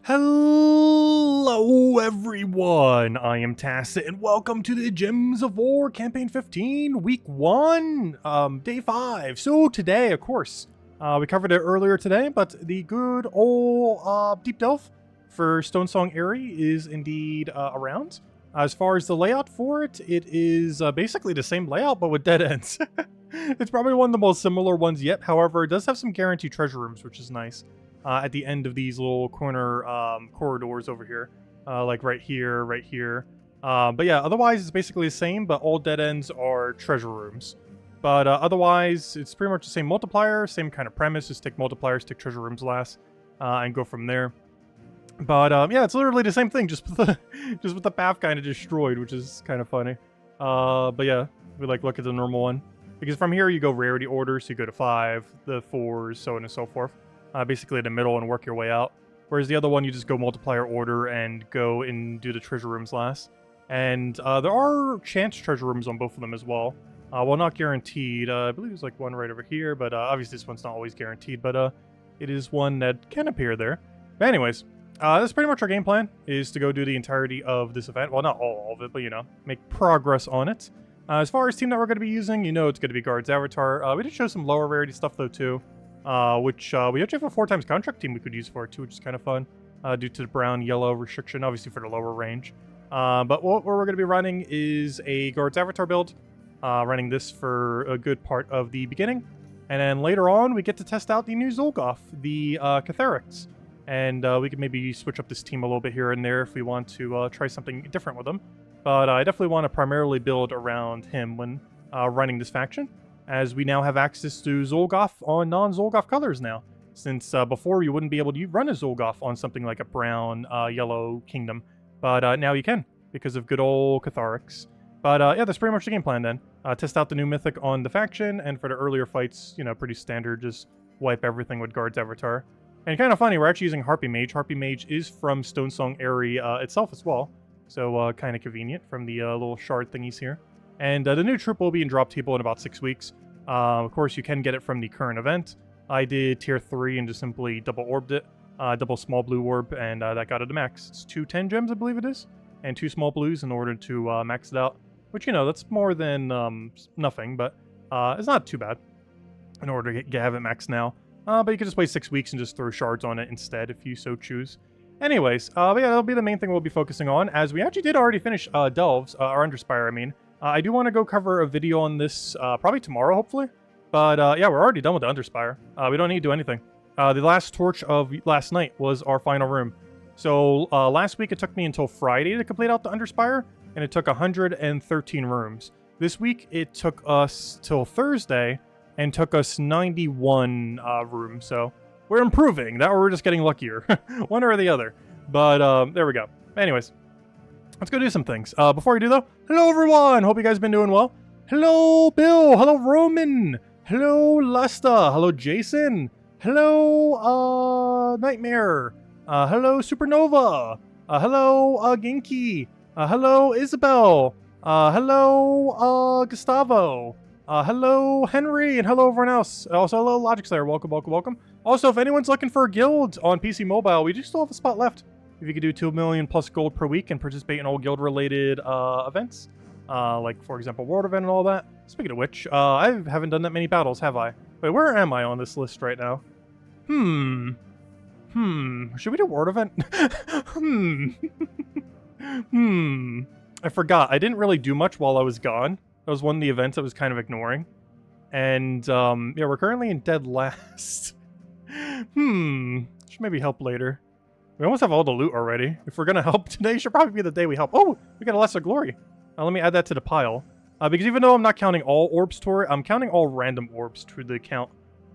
Hello everyone, I am Tacit and welcome to the Gems of War Campaign 15, Week 1, Day 5. So today, of course, we covered it earlier today, but the good old Deep Delve for Stonesong Eyrie is indeed around. As far as the layout for it, it is basically the same layout but with dead ends. It's probably one of the most similar ones yet, however, it does have some guaranteed treasure rooms, which is nice. At the end of these little corner corridors over here, like right here, right here. But yeah, otherwise it's basically the same, but all dead ends are treasure rooms. But otherwise, it's pretty much the same multiplier, same kind of premise. Just take multipliers, take treasure rooms last, and go from there. But yeah, it's literally the same thing, just with the path kind of destroyed, which is kind of funny. But yeah, we look at the normal one, because from here you go rarity order, so you go to 5, the 4s, so on and so forth. Basically in the middle and work your way out. Whereas the other one, you just go multiplier order and go and do the treasure rooms last. And there are chance treasure rooms on both of them as well. Well, not guaranteed. I believe there's like one right over here, but obviously this one's not always guaranteed. But it is one that can appear there. But anyways, that's pretty much our game plan, is to go do the entirety of this event. Well, not all of it, but you know, make progress on it. As far as team that we're going to be using, you know it's going to be Guard's Avatar. We did show some lower rarity stuff though too. Which we actually have a 4 times contract team we could use for it too, which is kind of fun, due to the brown-yellow restriction, obviously for the lower range. But what we're going to be running is a Guard's Avatar build, running this for a good part of the beginning. And then later on, we get to test out the new Zolgoth, the Catherics. And we can maybe switch up this team a little bit here and there if we want to try something different with him. But I definitely want to primarily build around him when running this faction, as we now have access to Zolgoth on non-Zolgoth colors now. Since before you wouldn't be able to run a Zolgoth on something like a brown, yellow kingdom. But now you can, because of good old Catherics. But yeah, that's pretty much the game plan then. Test out the new Mythic on the faction, and for the earlier fights, you know, pretty standard, just wipe everything with Guard's Avatar. And kind of funny, we're actually using Harpy Mage. Harpy Mage is from Stonesong Eyrie itself as well. So kind of convenient from the little shard thingies here. And the new troop will be in drop table in about 6 weeks. Of course, you can get it from the current event. I did tier 3 and just simply double orbed it. Double small blue orb, and that got it to max. It's 2 10 gems, I believe it is. And 2 small blues in order to max it out. Which, you know, that's more than nothing, but it's not too bad in order to have it maxed now. But you can just wait 6 weeks and just throw shards on it instead if you so choose. Anyways, but yeah, that'll be the main thing we'll be focusing on, as we actually did already finish Delves, or Underspire, I mean. I do want to go cover a video on this probably tomorrow, hopefully. But yeah, we're already done with the Underspire. We don't need to do anything. The last torch of last night was our final room. So last week it took me until Friday to complete out the Underspire, and it took 113 rooms. This week it took us till Thursday, and took us 91 rooms. So we're improving. That or we're just getting luckier. One or the other. But there we go. Anyways. Let's go do some things. Before we do though, hello everyone! Hope you guys been doing well. Hello Bill! Hello Roman! Hello Lesta! Hello Jason! Hello Nightmare! Hello Supernova! Hello Genki! Hello Isabel! Hello Gustavo! Hello Henry! And hello everyone else! Also hello Logic Slayer, welcome, welcome, welcome. Also, if anyone's looking for a guild on PC Mobile, we do still have a spot left. If you could do 2 million plus gold per week and participate in all guild-related events, like, for example, World Event and all that. Speaking of which, I haven't done that many battles, have I? Wait, where am I on this list right now? Should we do World Event? I forgot. I didn't really do much while I was gone. That was one of the events I was kind of ignoring. And, yeah, we're currently in dead last. Should maybe help later. We almost have all the loot already. If we're gonna help today, should probably be the day we help. Oh, we got a Lesser Glory. Let me add that to the pile. Because even though I'm not counting all orbs to it, I'm counting all random orbs to the count.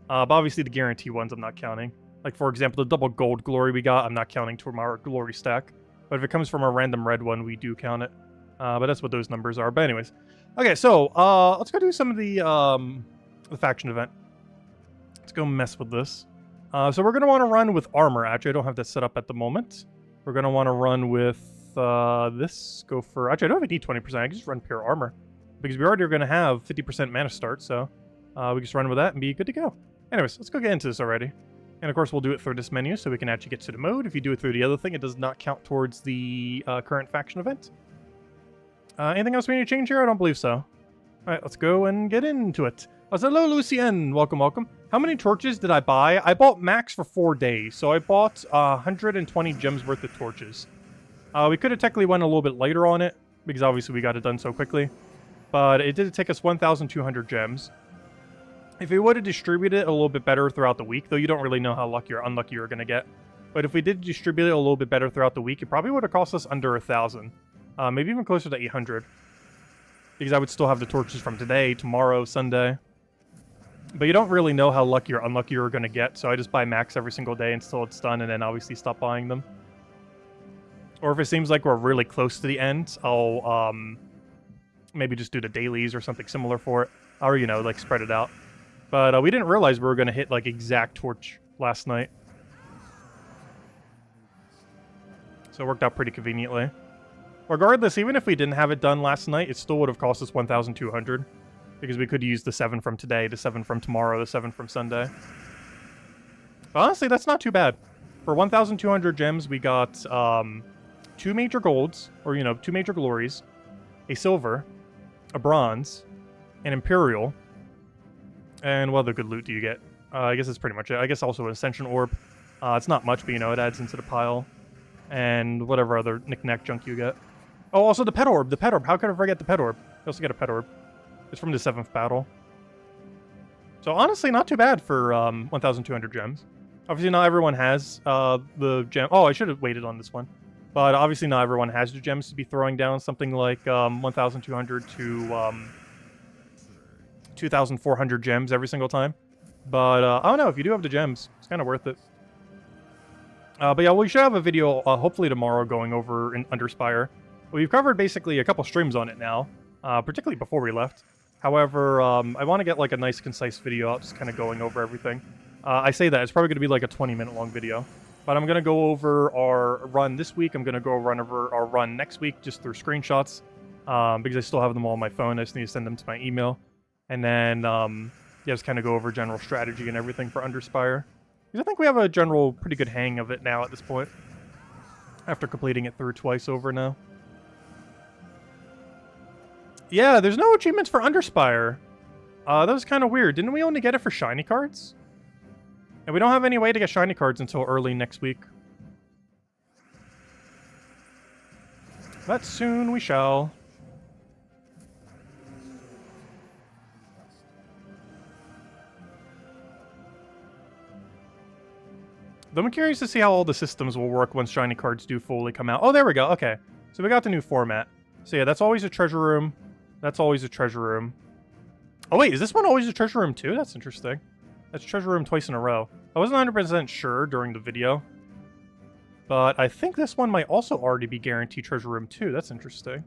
But obviously the guarantee ones I'm not counting. Like, for example, the double gold glory we got, I'm not counting to our glory stack. But if it comes from a random red one, we do count it. But that's what those numbers are. But anyways. Okay, so, let's go do some of the faction event. Let's go mess with this. So we're going to want to run with armor. Actually, I don't have that set up at the moment. We're going to want to run with this. Go for... Actually, I don't even need 20%. I can just run pure armor. Because we already are going to have 50% mana start, so we just run with that and be good to go. Anyways, let's go get into this already. And of course, we'll do it through this menu so we can actually get to the mode. If you do it through the other thing, it does not count towards the current faction event. Anything else we need to change here? I don't believe so. All right, let's go and get into it. Hello, Lucien. Welcome, welcome. How many torches did I buy? I bought max for 4 days, so I bought 120 gems worth of torches. We could have technically went a little bit later on it, because obviously we got it done so quickly. But it did take us 1,200 gems. If we would have distributed it a little bit better throughout the week, though you don't really know how lucky or unlucky you're going to get. But if we did distribute it a little bit better throughout the week, it probably would have cost us under 1,000. Maybe even closer to 800. Because I would still have the torches from today, tomorrow, Sunday. But you don't really know how lucky or unlucky you're going to get, so I just buy max every single day until it's done, and then obviously stop buying them. Or if it seems like we're really close to the end, I'll maybe just do the dailies or something similar for it. Or, you know, like spread it out. But we didn't realize we were going to hit, like, exact torch last night. So it worked out pretty conveniently. Regardless, even if we didn't have it done last night, it still would have cost us 1,200. Because we could use the 7 from today, the 7 from tomorrow, the 7 from Sunday. But honestly, that's not too bad. For 1,200 gems, we got 2 major golds, or, you know, 2 major glories, a silver, a bronze, an imperial, and what other good loot do you get? I guess that's pretty much it. I guess also an ascension orb. It's not much, but you know, it adds into the pile. And whatever other knick-knack junk you get. Oh, also the pet orb. The pet orb. How could I forget the pet orb? You also get a pet orb. It's from the 7th battle. So honestly, not too bad for 1,200 gems. Obviously, not everyone has the gem. Oh, I should have waited on this one. But obviously, not everyone has the gems to be throwing down something like 1,200 to 2,400 gems every single time. But I don't know, if you do have the gems, it's kind of worth it. But yeah, we should have a video hopefully tomorrow going over in Underspire. We've covered basically a couple streams on it now, particularly before we left. However, I want to get like a nice concise video out, just kind of going over everything. I say that, it's probably going to be like a 20-minute long video. But I'm going to go over our run this week. I'm going to go over our run next week just through screenshots. Because I still have them all on my phone. I just need to send them to my email. And then, yeah, just kind of go over general strategy and everything for Underspire. Because I think we have a general pretty good hang of it now at this point. After completing it through twice over now. Yeah, there's no achievements for Underspire. That was kind of weird. Didn't we only get it for shiny cards? And we don't have any way to get shiny cards until early next week. But soon we shall. Though I'm curious to see how all the systems will work once shiny cards do fully come out. Oh, there we go. Okay. So we got the new format. So yeah, that's always a treasure room. That's always a treasure room. Oh wait, is this one always a treasure room too? That's interesting. That's treasure room twice in a row. I wasn't 100% sure during the video. But I think this one might also already be guaranteed treasure room too. That's interesting.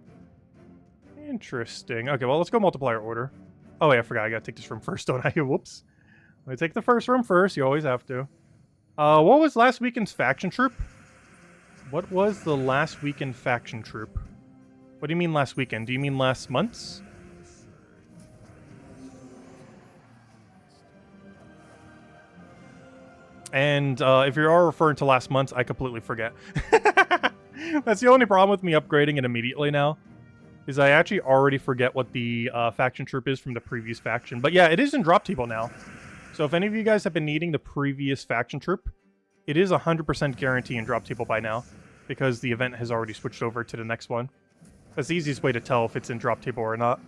Interesting. Okay, well, let's go multiplier order. Oh wait, I forgot. I gotta take this room first, don't I? Whoops. Let me take the first room first. You always have to. What was last weekend's faction troop? What was the last weekend faction troop? What do you mean last weekend? Do you mean last month's? And if you are referring to last month's, I completely forget. That's the only problem with me upgrading it immediately now. Is I actually already forget what the faction troop is from the previous faction. But yeah, it is in drop table now. So if any of you guys have been needing the previous faction troop, it is 100% guarantee in drop table by now. Because the event has already switched over to the next one. That's the easiest way to tell if it's in drop table or not.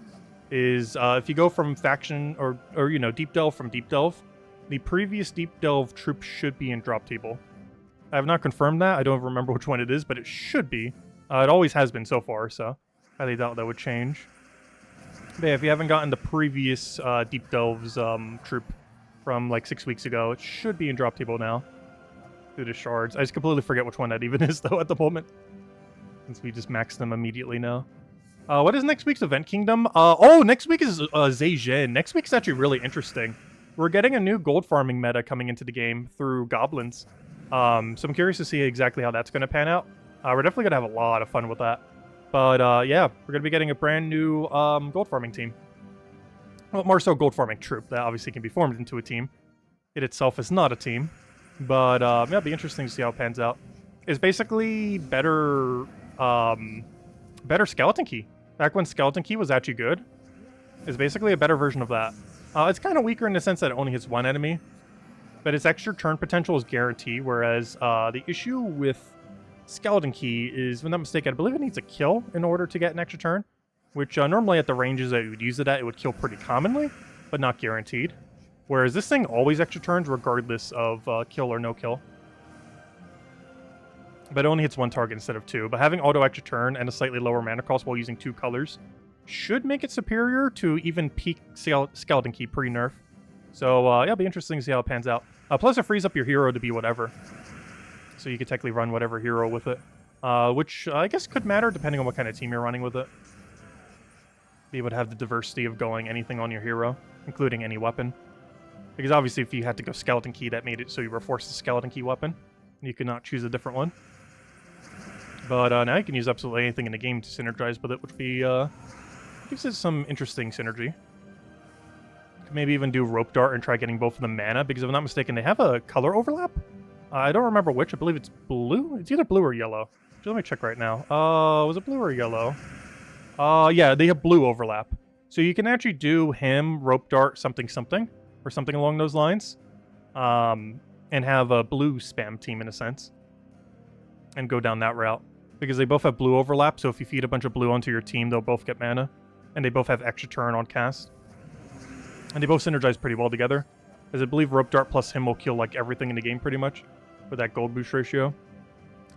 Is if you go from faction or you know, deep delve from deep delve, the previous deep delve troop should be in drop table. I have not confirmed that. I don't remember which one it is, but it should be. It always has been so far, so I highly doubt that would change. But yeah, if you haven't gotten the previous deep delves troop from like 6 weeks ago, it should be in drop table now. Through the shards. I just completely forget which one that even is though at the moment. Since we just maxed them immediately now. What is next week's event kingdom? Oh, next week is Zhejian. Next week's actually really interesting. We're getting a new gold farming meta coming into the game through goblins. So I'm curious to see exactly how that's going to pan out. We're definitely going to have a lot of fun with that. But yeah, we're going to be getting a brand new gold farming team. Well, more so gold farming troop that obviously can be formed into a team. It itself is not a team. But yeah, it'll be interesting to see how it pans out. It's basically better, better Skeleton Key. Back when Skeleton Key was actually good, it's basically a better version of that. It's kind of weaker in the sense that it only hits one enemy, but its extra turn potential is guaranteed. Whereas the issue with Skeleton Key is, if I'm not mistaken, I believe it needs a kill in order to get an extra turn, which normally at the ranges that you would use it at, it would kill pretty commonly, but not guaranteed. Whereas this thing always extra turns regardless of kill or no kill. But it only hits one target instead of two. But having auto extra turn and a slightly lower mana cost while using two colors should make it superior to even peak Skeleton Key pre-nerf. So yeah, it'll be interesting to see how it pans out. Plus it frees up your hero to be whatever. So you could technically run whatever hero with it. Which I guess could matter depending on what kind of team you're running with it. Be able to have the diversity of going anything on your hero, including any weapon. Because obviously if you had to go Skeleton Key, that made it so you were forced to Skeleton Key weapon. You could not choose a different one. But now you can use absolutely anything in the game to synergize with it, which gives it some interesting synergy. Could maybe even do Rope Dart and try getting both of the mana, because if I'm not mistaken, they have a color overlap? I don't remember which. I believe it's blue? It's either blue or yellow. So let me check right now. Was it blue or yellow? Yeah, they have blue overlap. So you can actually do him, Rope Dart, something something, or something along those lines. And have a blue spam team in a sense. And go down that route. Because they both have blue overlap, so if you feed a bunch of blue onto your team, they'll both get mana. And they both have extra turn on cast. And they both synergize pretty well together. As I believe Rope Dart plus him will kill like everything in the game pretty much. With that gold boost ratio.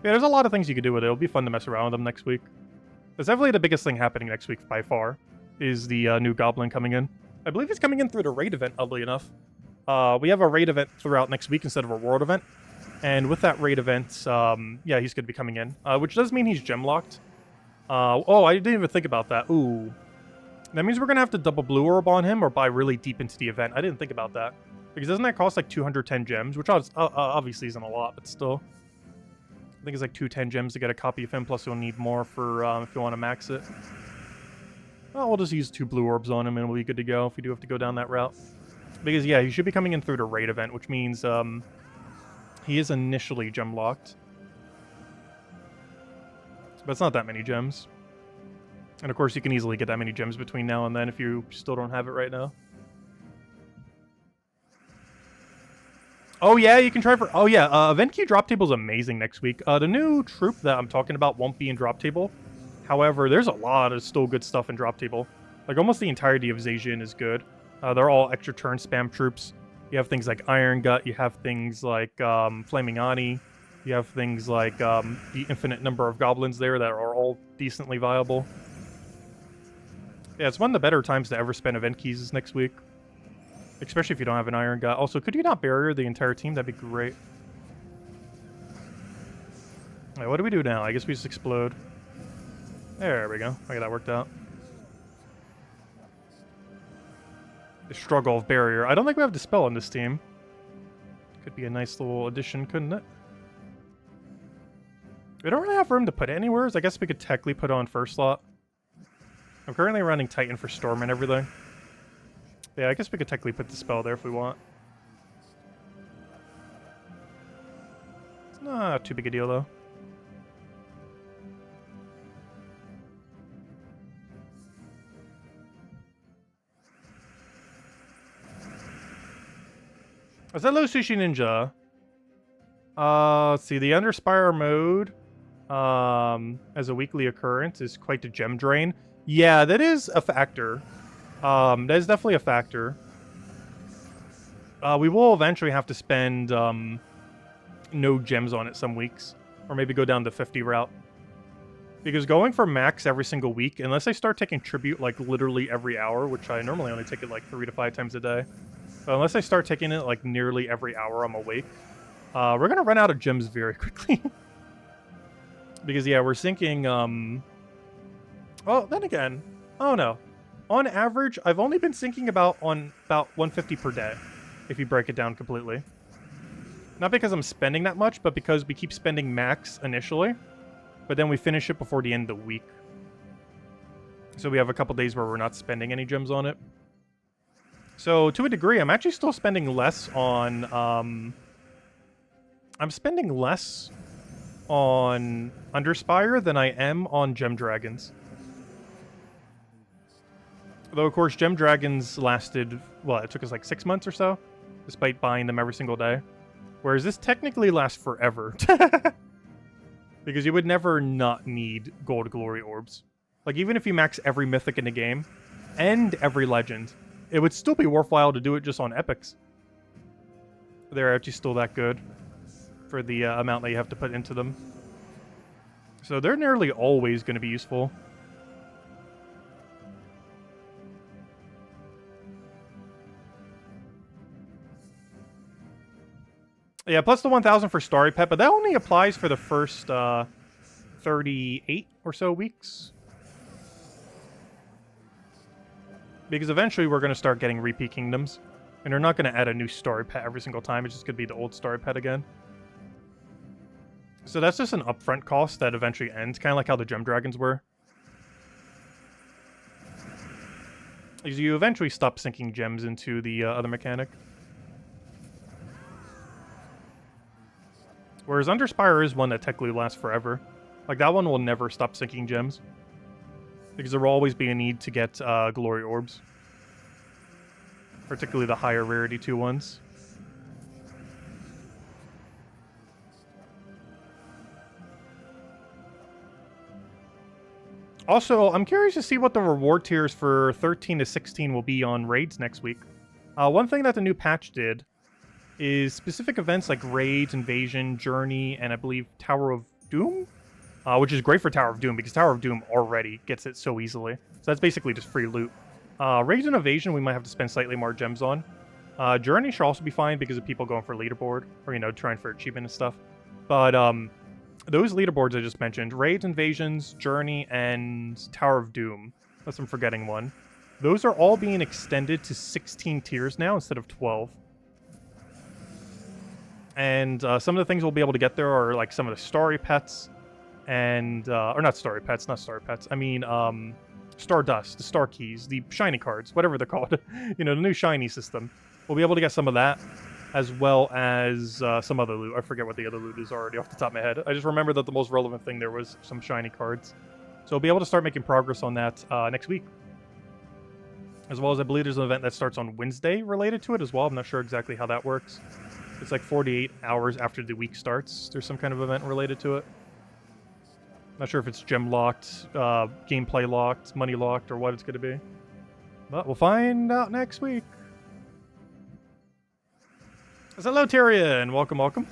Yeah, there's a lot of things you can do with it. It'll be fun to mess around with them next week. That's definitely the biggest thing happening next week by far. Is the new Goblin coming in. I believe he's coming in through the raid event, oddly enough. We have a raid event throughout next week instead of a world event. And with that raid event, yeah, he's going to be coming in. Which does mean he's gem locked. Oh, I didn't even think about that. Ooh. That means we're going to have to double blue orb on him or buy really deep into the event. I didn't think about that. Because doesn't that cost like 210 gems? Which obviously isn't a lot, but still. I think it's like 210 gems to get a copy of him, plus you'll need more for if you want to max it. Well, we'll just use 2 blue orbs on him and we'll be good to go if we do have to go down that route. Because, yeah, he should be coming in through the raid event, which means he is initially gem locked. But it's not that many gems. And, of course, you can easily get that many gems between now and then if you still don't have it right now. Oh, yeah, you can try for... Oh, yeah, event key drop table is amazing next week. The new troop that I'm talking about won't be in drop table. However, there's a lot of still good stuff in drop table. Like, almost the entirety of Zacian is good. They're all extra turn spam troops. You have things like Iron Gut. You have things like Flaming Ani. You have things like the infinite number of goblins there that are all decently viable. Yeah, it's one of the better times to ever spend event keys is next week. Especially if you don't have an Iron Gut. Also, could you not barrier the entire team? That'd be great. Alright, what do we do now? I guess we just explode. There we go. I got that worked out. The struggle of barrier. I don't think we have Dispel on this team. Could be a nice little addition, couldn't it? We don't really have room to put it anywhere, so I guess we could technically put it on first slot. I'm currently running Titan for Storm and everything. Yeah, I guess we could technically put Dispel there if we want. It's not too big a deal, though. Is that Low Sushi Ninja? Let's see, the Underspire mode as a weekly occurrence is quite the gem drain. Yeah, that is a factor. That is definitely a factor. We will eventually have to spend no gems on it some weeks. Or maybe go down the 50 route. Because going for max every single week, unless I start taking tribute like literally every hour, which I normally only take it like 3 to 5 times a day. But unless I start taking it like nearly every hour I'm awake, we're going to run out of gems very quickly. Because yeah, we're sinking... Well, then again, I don't know. On average, I've only been sinking about 150 per day, if you break it down completely. Not because I'm spending that much, but because we keep spending max initially, but then we finish it before the end of the week. So we have a couple days where we're not spending any gems on it. So to a degree, I'm actually still spending less on I'm spending less on Underspire than I am on Gem Dragons. Though, of course, Gem Dragons lasted, well, it took us like 6 months or so, despite buying them every single day. Whereas this technically lasts forever. Because you would never not need Gold Glory Orbs. Like, even if you max every Mythic in the game, and every Legend, it would still be worthwhile to do it just on Epics. They're actually still that good for the amount that you have to put into them. So they're nearly always going to be useful. Yeah, plus the 1,000 for Starry Pet, but that only applies for the first 38 or so weeks. Because eventually we're going to start getting repeat kingdoms. And they're not going to add a new Starry Pet every single time. It's just going to be the old Starry Pet again. So that's just an upfront cost that eventually ends, kind of like how the Gem Dragons were. Because you eventually stop sinking gems into the other mechanic. Whereas Underspire is one that technically lasts forever. Like, that one will never stop sinking gems. Because there will always be a need to get Glory Orbs. Particularly the higher rarity 2 ones. Also, I'm curious to see what the reward tiers for 13 to 16 will be on raids next week. One thing that the new patch did is specific events like Raids, Invasion, Journey, and I believe Tower of Doom? Which is great for Tower of Doom, because Tower of Doom already gets it so easily. So that's basically just free loot. Raids and Invasion we might have to spend slightly more gems on. Journey should also be fine because of people going for leaderboard, or, you know, trying for achievement and stuff. But, those leaderboards I just mentioned, Raids, Invasions, Journey, and Tower of Doom, unless I'm forgetting one, those are all being extended to 16 tiers now instead of 12. And some of the things we'll be able to get there are like some of the Starry Pets, and, or not Starry Pets, I mean, Stardust, the Star Keys, the Shiny Cards, whatever they're called, you know, the new Shiny system. We'll be able to get some of that, as well as some other loot. I forget what the other loot is already off the top of my head. I just remember that the most relevant thing there was some Shiny Cards. So we'll be able to start making progress on that next week. As well as I believe there's an event that starts on Wednesday related to it as well. I'm not sure exactly how that works. It's like 48 hours after the week starts. There's some kind of event related to it. Not sure if it's gem locked, gameplay locked, money locked, or what it's going to be. But we'll find out next week. Hello, Tyrion. Welcome, welcome.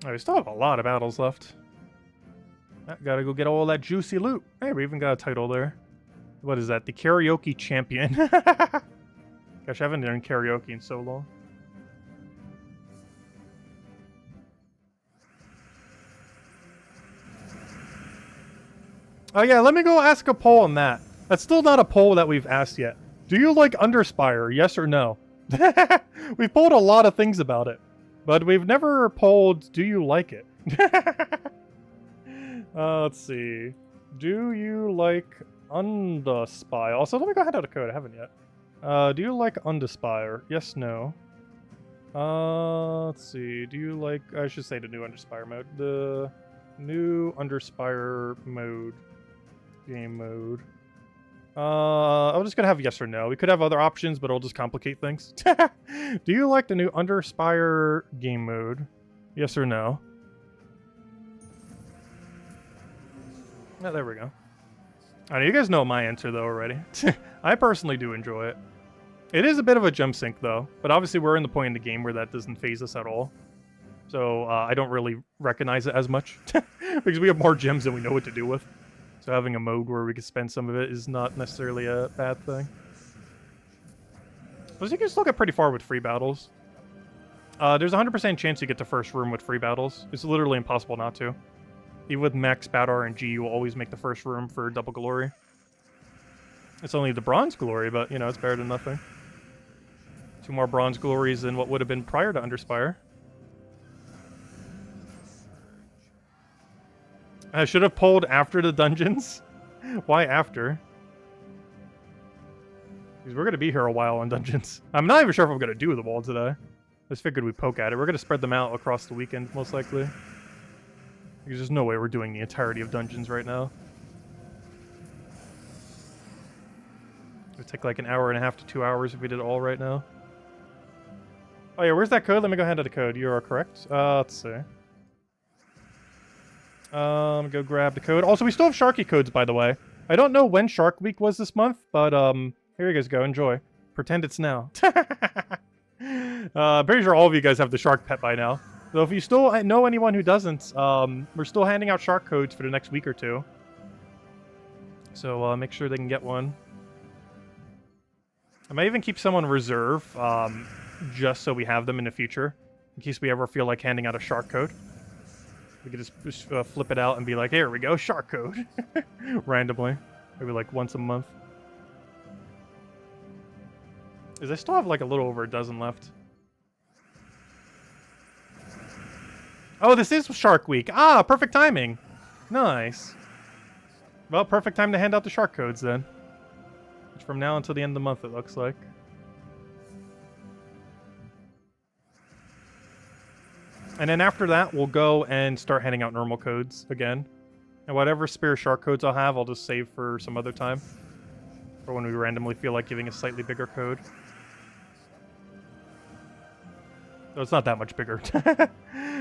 Oh, we still have a lot of battles left. Gotta go get all that juicy loot. Hey, we even got a title there. What is that? The Karaoke Champion. Gosh, I haven't done karaoke in so long. Oh yeah, let me go ask a poll on that. That's still not a poll that we've asked yet. Do you like Underspire? Yes or no? We've polled a lot of things about it. But we've never polled, do you like it? Let's see. Do you like Underspire? Also, let me go ahead out of code. I haven't yet. Do you like Underspire? Yes, no. Let's see. Do you like... I should say the new Underspire mode. The new Underspire mode. Game mode. I'm just gonna have yes or no. We could have other options, but it'll just complicate things. Do you like the new Underspire game mode? Yes or no? Oh, there we go. I know you guys know my answer though already. I personally do enjoy it. It is a bit of a jump sink though, but obviously we're in the point in the game where that doesn't phase us at all. So I don't really recognize it as much because we have more gems than we know what to do with. So having a mode where we can spend some of it is not necessarily a bad thing. Plus you can just look at pretty far with free battles. There's a 100% chance you get to first room with free battles. It's literally impossible not to. Even with max bat RNG, you will always make the first room for double glory. It's only the bronze glory, but, you know, it's better than nothing. 2 more bronze glories than what would have been prior to Underspire. I should have pulled after the dungeons. Why after? Because we're going to be here a while on dungeons. I'm not even sure if I'm going to do them all today. I just figured we'd poke at it. We're going to spread them out across the weekend, most likely. Because there's no way we're doing the entirety of dungeons right now. It would take like an hour and a half to 2 hours if we did it all right now. Oh yeah, where's that code? Let me go hand out the code. You are correct. Let's see. Go grab the code. Also, we still have Sharky codes, by the way. I don't know when Shark Week was this month, but here you guys go. Enjoy. Pretend it's now. Pretty sure all of you guys have the shark pet by now. So if you still know anyone who doesn't, we're still handing out shark codes for the next week or two. So make sure they can get one. I might even keep some on reserve, just so we have them in the future, in case we ever feel like handing out a shark code. We could just flip it out and be like, here we go, shark code. Randomly. Maybe like once a month. Because I still have like a little over a dozen left. Oh, this is Shark Week. Ah, perfect timing. Nice. Well, perfect time to hand out the shark codes then. Which from now until the end of the month, it looks like. And then after that, we'll go and start handing out normal codes again. And whatever spare shark codes I'll have, I'll just save for some other time. For when we randomly feel like giving a slightly bigger code. Though it's not that much bigger.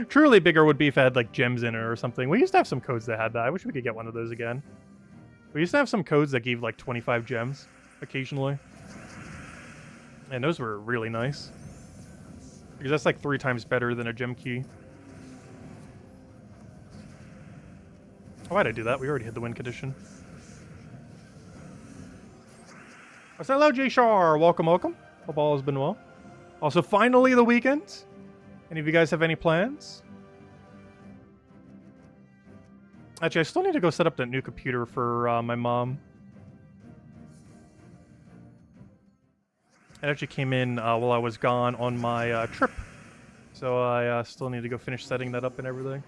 Truly bigger would be if it had like gems in it or something. We used to have some codes that had that. I wish we could get one of those again. We used to have some codes that gave like 25 gems occasionally. And those were really nice. Because that's like 3 times better than a gem key. Why'd I do that? We already had the win condition. I said hello, J Shar. Welcome, welcome. Hope all has been well. Also, finally the weekend. Any of you guys have any plans? Actually, I still need to go set up that new computer for my mom. It actually came in while I was gone on my trip. So I still need to go finish setting that up and everything.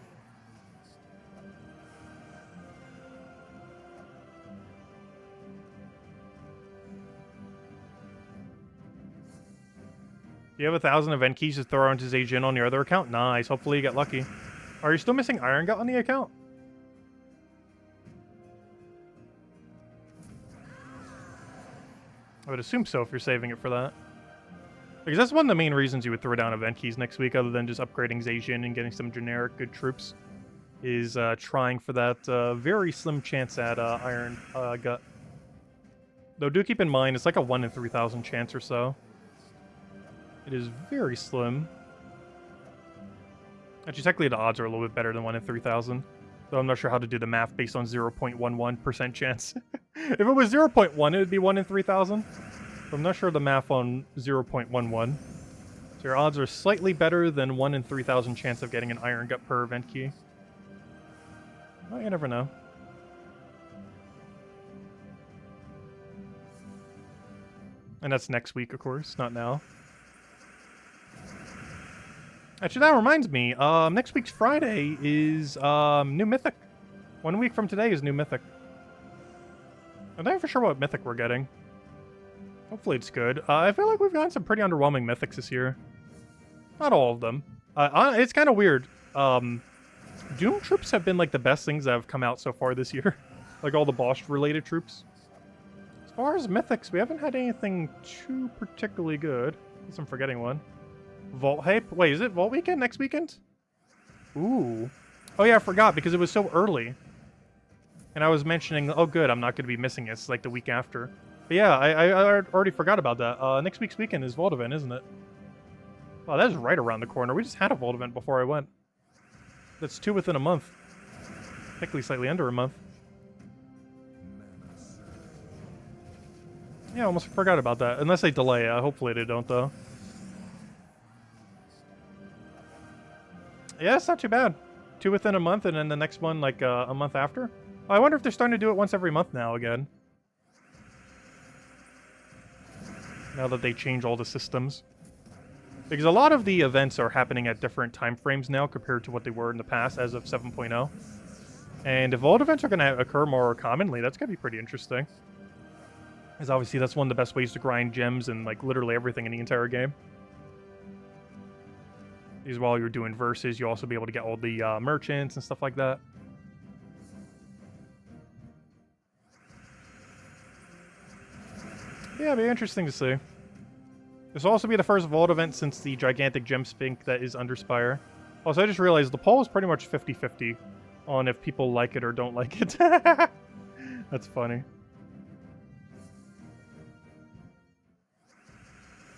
You have 1,000 event keys to throw into Zajin on your other account? Nice. Hopefully you get lucky. Are you still missing Iron Gut on the account? I would assume so if you're saving it for that. Because that's one of the main reasons you would throw down event keys next week, other than just upgrading Zajin and getting some generic good troops, is trying for that very slim chance at Iron Gut. Though do keep in mind, it's like a 1 in 3,000 chance or so. It is very slim. Actually, technically the odds are a little bit better than 1 in 3,000. Though I'm not sure how to do the math based on 0.11% chance. If it was 0.1, it would be 1 in 3,000. But I'm not sure the math on 0.11. So your odds are slightly better than 1 in 3,000 chance of getting an Iron Gut per event key. Well, you never know. And that's next week, of course, not now. Actually, that reminds me, next week's Friday is new Mythic. 1 week from today is new Mythic. I'm not even sure what Mythic we're getting. Hopefully it's good. I feel like we've gotten some pretty underwhelming Mythics this year. Not all of them. It's kind of weird. Doom troops have been like the best things that have come out so far this year. Like all the boss-related troops. As far as Mythics, we haven't had anything too particularly good. Unless I'm forgetting one. Vault Hype? Wait, is it Vault Weekend next weekend? Ooh. Oh yeah, I forgot because it was so early. And I was mentioning, oh good, I'm not going to be missing it. It's like the week after. But yeah, I already forgot about that. Next week's weekend is Vault Event, isn't it? Wow, that is right around the corner. We just had a Vault Event before I went. That's 2 within a month. Technically slightly under a month. Yeah, I almost forgot about that. Unless they delay it. Hopefully they don't, though. Yeah, it's not too bad. 2 within a month, and then the next one, like, a month after. I wonder if they're starting to do it once every month now again. Now that they change all the systems. Because a lot of the events are happening at different time frames now compared to what they were in the past as of 7.0. And if vault events are going to occur more commonly, that's going to be pretty interesting. Because obviously that's one of the best ways to grind gems and like literally everything in the entire game. Because while you're doing verses, you'll also be able to get all the merchants and stuff like that. Yeah, it'd be interesting to see. This will also be the first vault event since the gigantic gem spink that is Underspire. Also, I just realized the poll is pretty much 50-50 on if people like it or don't like it. That's funny.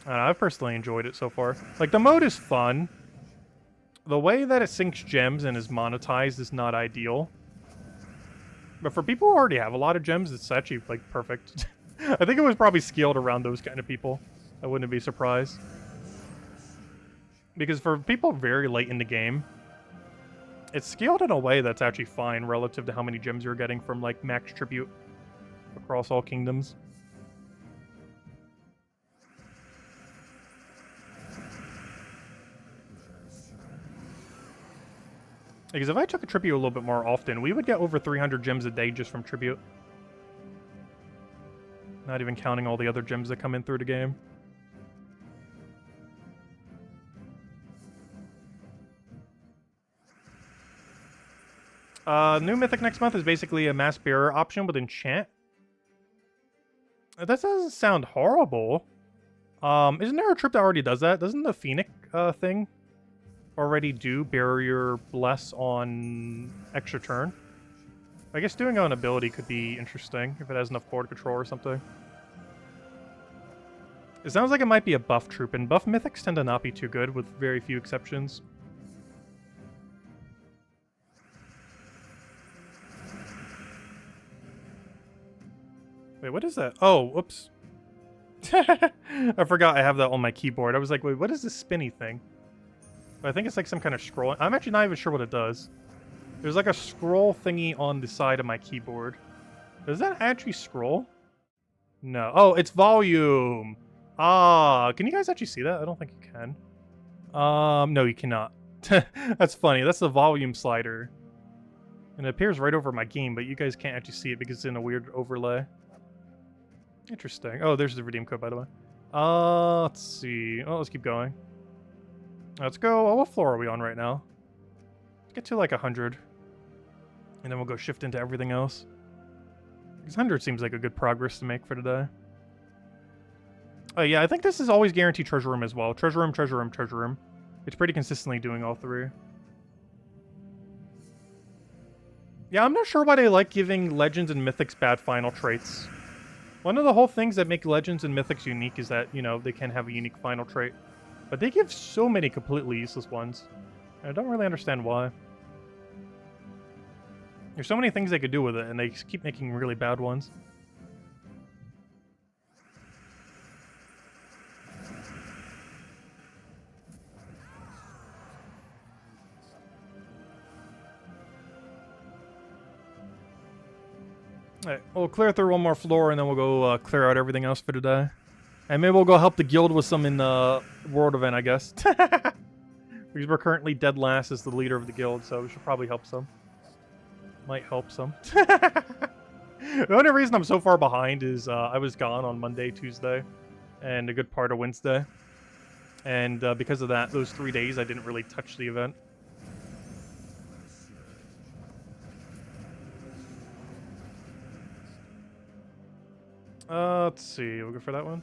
I don't know, I've personally enjoyed it so far. Like, the mode is fun. The way that it sinks gems and is monetized is not ideal. But for people who already have a lot of gems, it's actually, like, perfect. I think it was probably scaled around those kind of people. I wouldn't be surprised. Because for people very late in the game, it's scaled in a way that's actually fine relative to how many gems you're getting from, like, max tribute across all kingdoms. Because if I took a tribute a little bit more often, we would get over 300 gems a day just from tribute. Not even counting all the other gems that come in through the game. New Mythic next month is basically a mass bearer option with enchant. That doesn't sound horrible. Isn't there a trip that already does that? Doesn't the Phoenix thing already do Barrier Bless on extra turn? I guess doing it on ability could be interesting if it has enough board control or something. It sounds like it might be a buff troop, and buff mythics tend to not be too good with very few exceptions. Wait, what is that? Oh, whoops. I forgot I have that on my keyboard. I was like, wait, what is this spinny thing? But I think it's like some kind of scroll. I'm actually not even sure what it does. There's like a scroll thingy on the side of my keyboard. Does that actually scroll? No. Oh, it's volume. Ah, can you guys actually see that? I don't think you can. No, you cannot. That's funny. That's the volume slider. And it appears right over my game, but you guys can't actually see it because it's in a weird overlay. Interesting. Oh, there's the redeem code, by the way. Let's see. Oh, let's keep going. Let's go. Oh, what floor are we on right now? Let's get to like 100. And then we'll go shift into everything else. Because 100 seems like a good progress to make for today. Oh, yeah, I think this is always guaranteed treasure room as well. Treasure room, treasure room, treasure room. It's pretty consistently doing all three. Yeah, I'm not sure why they like giving Legends and Mythics bad final traits. One of the whole things that make Legends and Mythics unique is that, you know, they can have a unique final trait. But they give so many completely useless ones. I don't really understand why. There's so many things they could do with it, and they keep making really bad ones. Alright, we'll clear through one more floor, and then we'll go clear out everything else for today. And maybe we'll go help the guild with some in the world event, I guess. Because we're currently dead last as the leader of the guild, so we should probably help some. Might help some. The only reason I'm so far behind is I was gone on Monday, Tuesday, and a good part of Wednesday. And because of that, those 3 days, I didn't really touch the event. Let's see. We'll go for that one.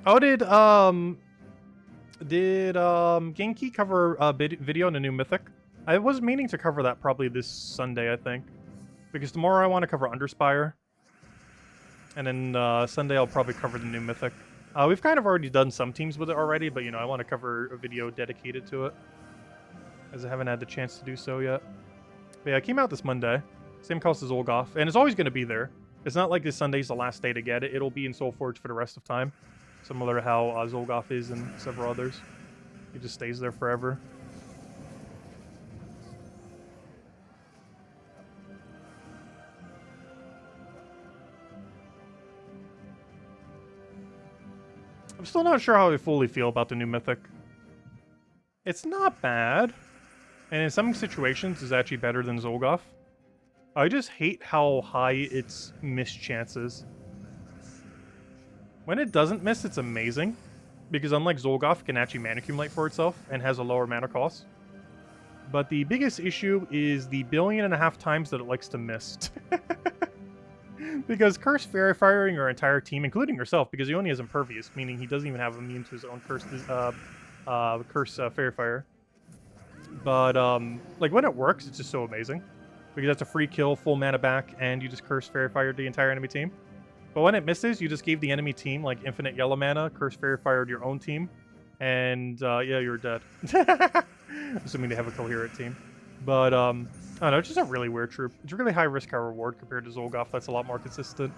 Oh, did Genki cover a video on a new Mythic? I was meaning to cover that probably this Sunday, I think. Because tomorrow I want to cover Underspire. And then Sunday I'll probably cover the new Mythic. We've kind of already done some teams with it already, but, you know, I want to cover a video dedicated to it. As I haven't had the chance to do so yet. But yeah, it came out this Monday. Same cost as Olgoth. And it's always going to be there. It's not like this Sunday's the last day to get it. It'll be in Soulforge for the rest of time. Similar to how Zolgoth is and several others. It just stays there forever. I'm still not sure how I fully feel about the new Mythic. It's not bad, and in some situations is actually better than Zolgoth. I just hate how high its miss chances. When it doesn't miss, it's amazing, because unlike Zolgoth, it can actually mana accumulate for itself and has a lower mana cost. But the biggest issue is the 1.5 billion times that it likes to miss. Because Curse Fairy Firing your entire team, including yourself, because he only has Impervious, meaning he doesn't even have immune to his own Curse Fairy Fire. But, like, when it works, it's just so amazing. Because that's a free kill, full mana back, and you just Curse Fairy Fired the entire enemy team. But when it misses, you just gave the enemy team, like, infinite yellow mana, Curse Fairy Fired your own team, and, yeah, you're dead. Assuming they have a coherent team. But, I don't know, it's just a really weird troop. It's really high risk, high reward compared to Zolgoth. That's a lot more consistent.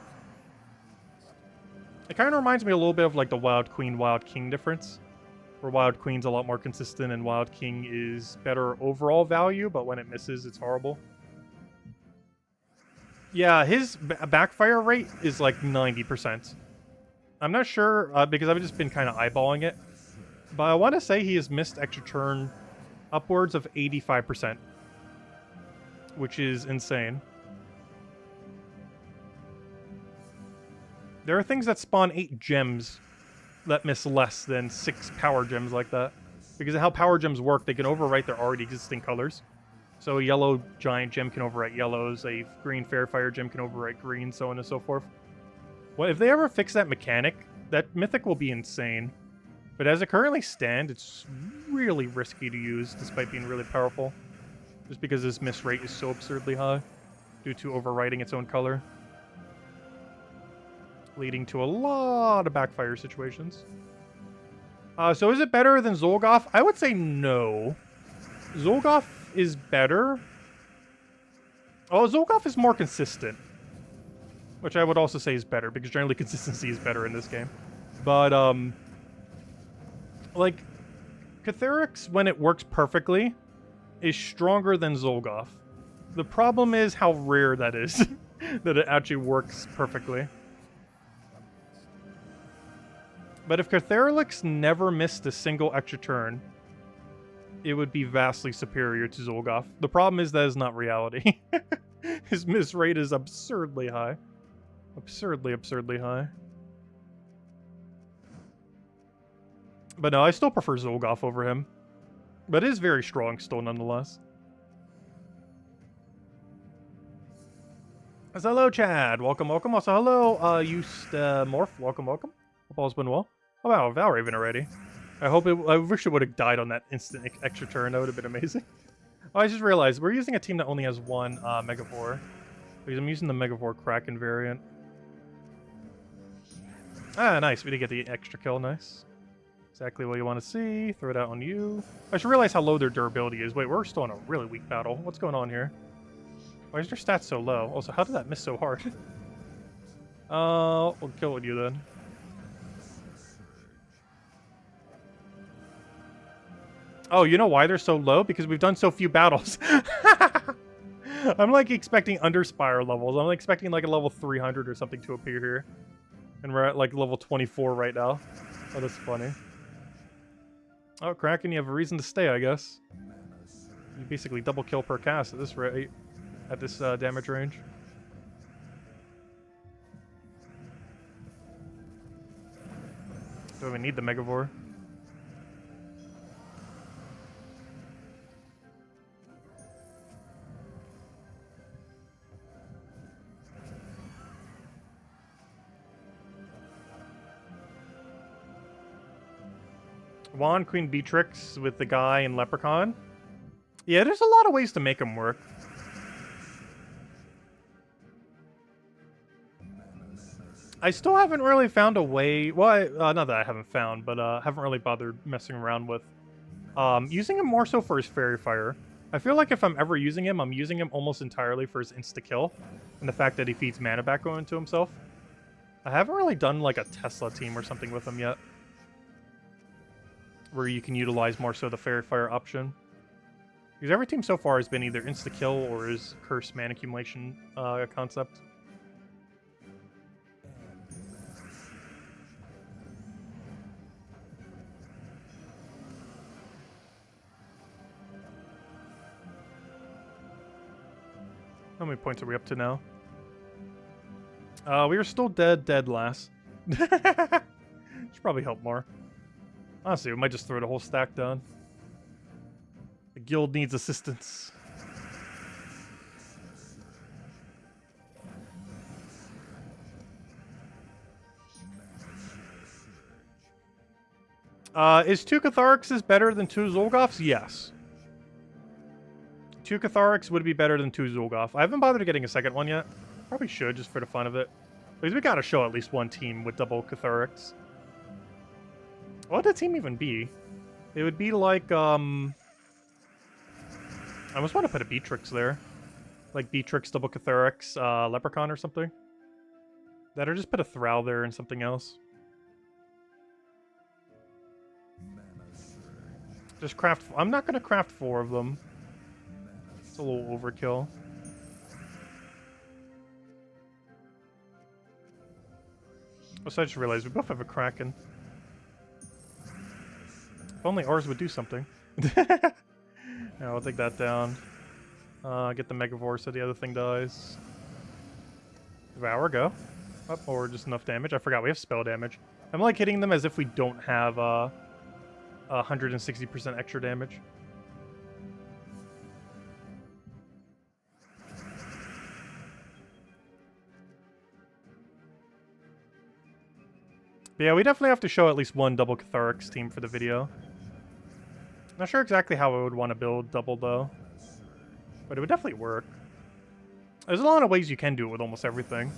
It kind of reminds me a little bit of, like, the Wild Queen, Wild King difference. Where Wild Queen's a lot more consistent and Wild King is better overall value, but when it misses, it's horrible. Yeah, his backfire rate is like 90%. I'm not sure, because I've just been kind of eyeballing it. But I want to say he has missed extra turn upwards of 85%. Which is insane. There are things that spawn 8 gems that miss less than 6 power gems like that. Because of how power gems work, they can overwrite their already existing colors. So a yellow giant gem can overwrite yellows, a green fair fire gem can overwrite green, so on and so forth. Well, if they ever fix that mechanic, that Mythic will be insane. But as it currently stands, it's really risky to use, despite being really powerful. Just because this miss rate is so absurdly high, due to overwriting its own color. Leading to a lot of backfire situations. So is it better than Zolgoth? I would say no. Zolgoth is better. Oh, Zolgoth is more consistent. Which I would also say is better, because generally consistency is better in this game. But, like, Catharix, when it works perfectly, is stronger than Zolgoth. The problem is how rare that is. That it actually works perfectly. But if Catharix never missed a single extra turn, it would be vastly superior to Zolgoth. The problem is that is not reality. His miss rate is absurdly high. Absurdly high. But no, I still prefer Zolgoth over him. But it is very strong still, nonetheless. So hello, Chad. Welcome, welcome. Also, hello, Morph. Welcome, welcome. Hope all's been well. Oh, wow, Valraven already. I wish it would have died on that instant extra turn. That would have been amazing. Oh, I just realized we're using a team that only has one Megavore. Because I'm using the Megavore Kraken variant. Ah, nice. We did get the extra kill. Nice. Exactly what you want to see. Throw it out on you. I just realized how low their durability is. Wait, we're still in a really weak battle. What's going on here? Why is their stats so low? Also, how did that miss so hard? We'll kill you then. Oh, you know why they're so low? Because we've done so few battles. I'm like expecting Underspire levels. I'm expecting like a level 300 or something to appear here. And we're at like level 24 right now. Oh, that's funny. Oh, Kraken, you have a reason to stay, I guess. You basically double kill per cast at this rate. At this damage range. Don't even need the Megavore. Wand Queen Beatrix with the guy in Leprechaun. Yeah, there's a lot of ways to make him work. I still haven't really found a way... Well, not that I haven't found, but haven't really bothered messing around with. Using him more so for his Fairy Fire. I feel like if I'm ever using him, I'm using him almost entirely for his insta-kill. And the fact that he feeds mana back into himself. I haven't really done like a Tesla team or something with him yet. Where you can utilize more so the Fairy Fire option. Because every team so far has been either insta-kill or his Curse mana accumulation concept. How many points are we up to now? We are still dead last. Should probably help more. Honestly, we might just throw the whole stack down. The guild needs assistance. Is 2 Catharixes better than 2 Zolgoths? Yes. 2 Catharix would be better than 2 Zolgoth. I haven't bothered getting a second one yet. Probably should, just for the fun of it. Because we gotta show at least one team with double Catharix. What would the team even be? It would be like, I almost want to put a Beatrix there. Like Beatrix, double Catharix, Leprechaun or something. That, or just put a Thrall there and something else. Just craft... I'm not going to craft 4 of them. It's a little overkill. Also, I just realized we both have a Kraken. If only ours would do something. Yeah, I'll take that down. Get the Megavore so the other thing dies. Devour, go. Oh, or just enough damage. I forgot we have spell damage. I'm like hitting them as if we don't have 160% extra damage. But yeah, we definitely have to show at least one double Catharix team for the video. Not sure exactly how I would want to build double though, but it would definitely work. There's a lot of ways you can do it with almost everything.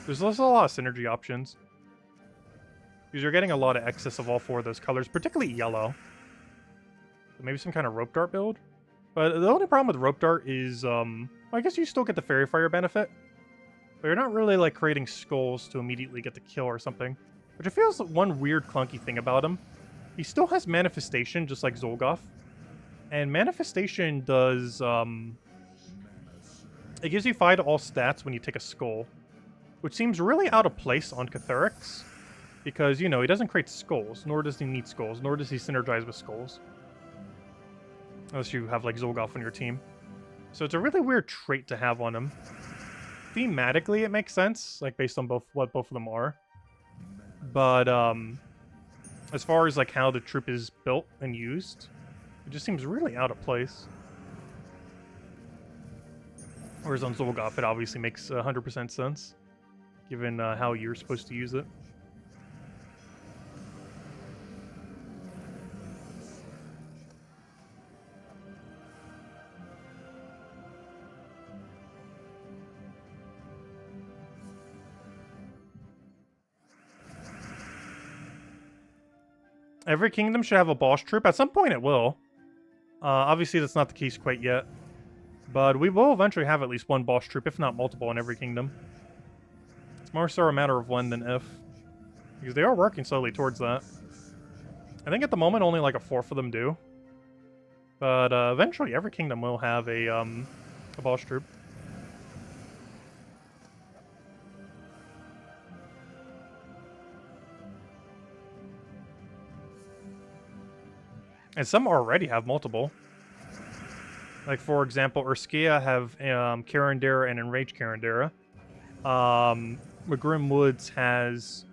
There's also a lot of synergy options. Because you're getting a lot of excess of all 4 of those colors, particularly yellow. So maybe some kind of rope dart build. But the only problem with rope dart is, I guess you still get the fairy fire benefit. But you're not really like creating skulls to immediately get the kill or something. Which I feel is one weird clunky thing about him. He still has manifestation just like Zolgoth. And manifestation does, it gives you 5 to all stats when you take a skull. Which seems really out of place on Catharix. Because, you know, he doesn't create skulls, nor does he need skulls, nor does he synergize with skulls. Unless you have, like, Zolgoth on your team. So it's a really weird trait to have on him. Thematically, it makes sense, like, based on what both of them are. But, as far as, like, how the troop is built and used, it just seems really out of place. Whereas on Zolgoth, it obviously makes 100% sense, given how you're supposed to use it. Every kingdom should have a boss troop. At some point it will. Obviously that's not the case quite yet. But we will eventually have at least one boss troop, if not multiple, in every kingdom. It's more so a matter of when than if. Because they are working slowly towards that. I think at the moment only like a 4th of them do. But eventually every kingdom will have a boss troop. And some already have multiple. Like, for example, Urskia have Karandera and Enraged Karandera. Grim Woods has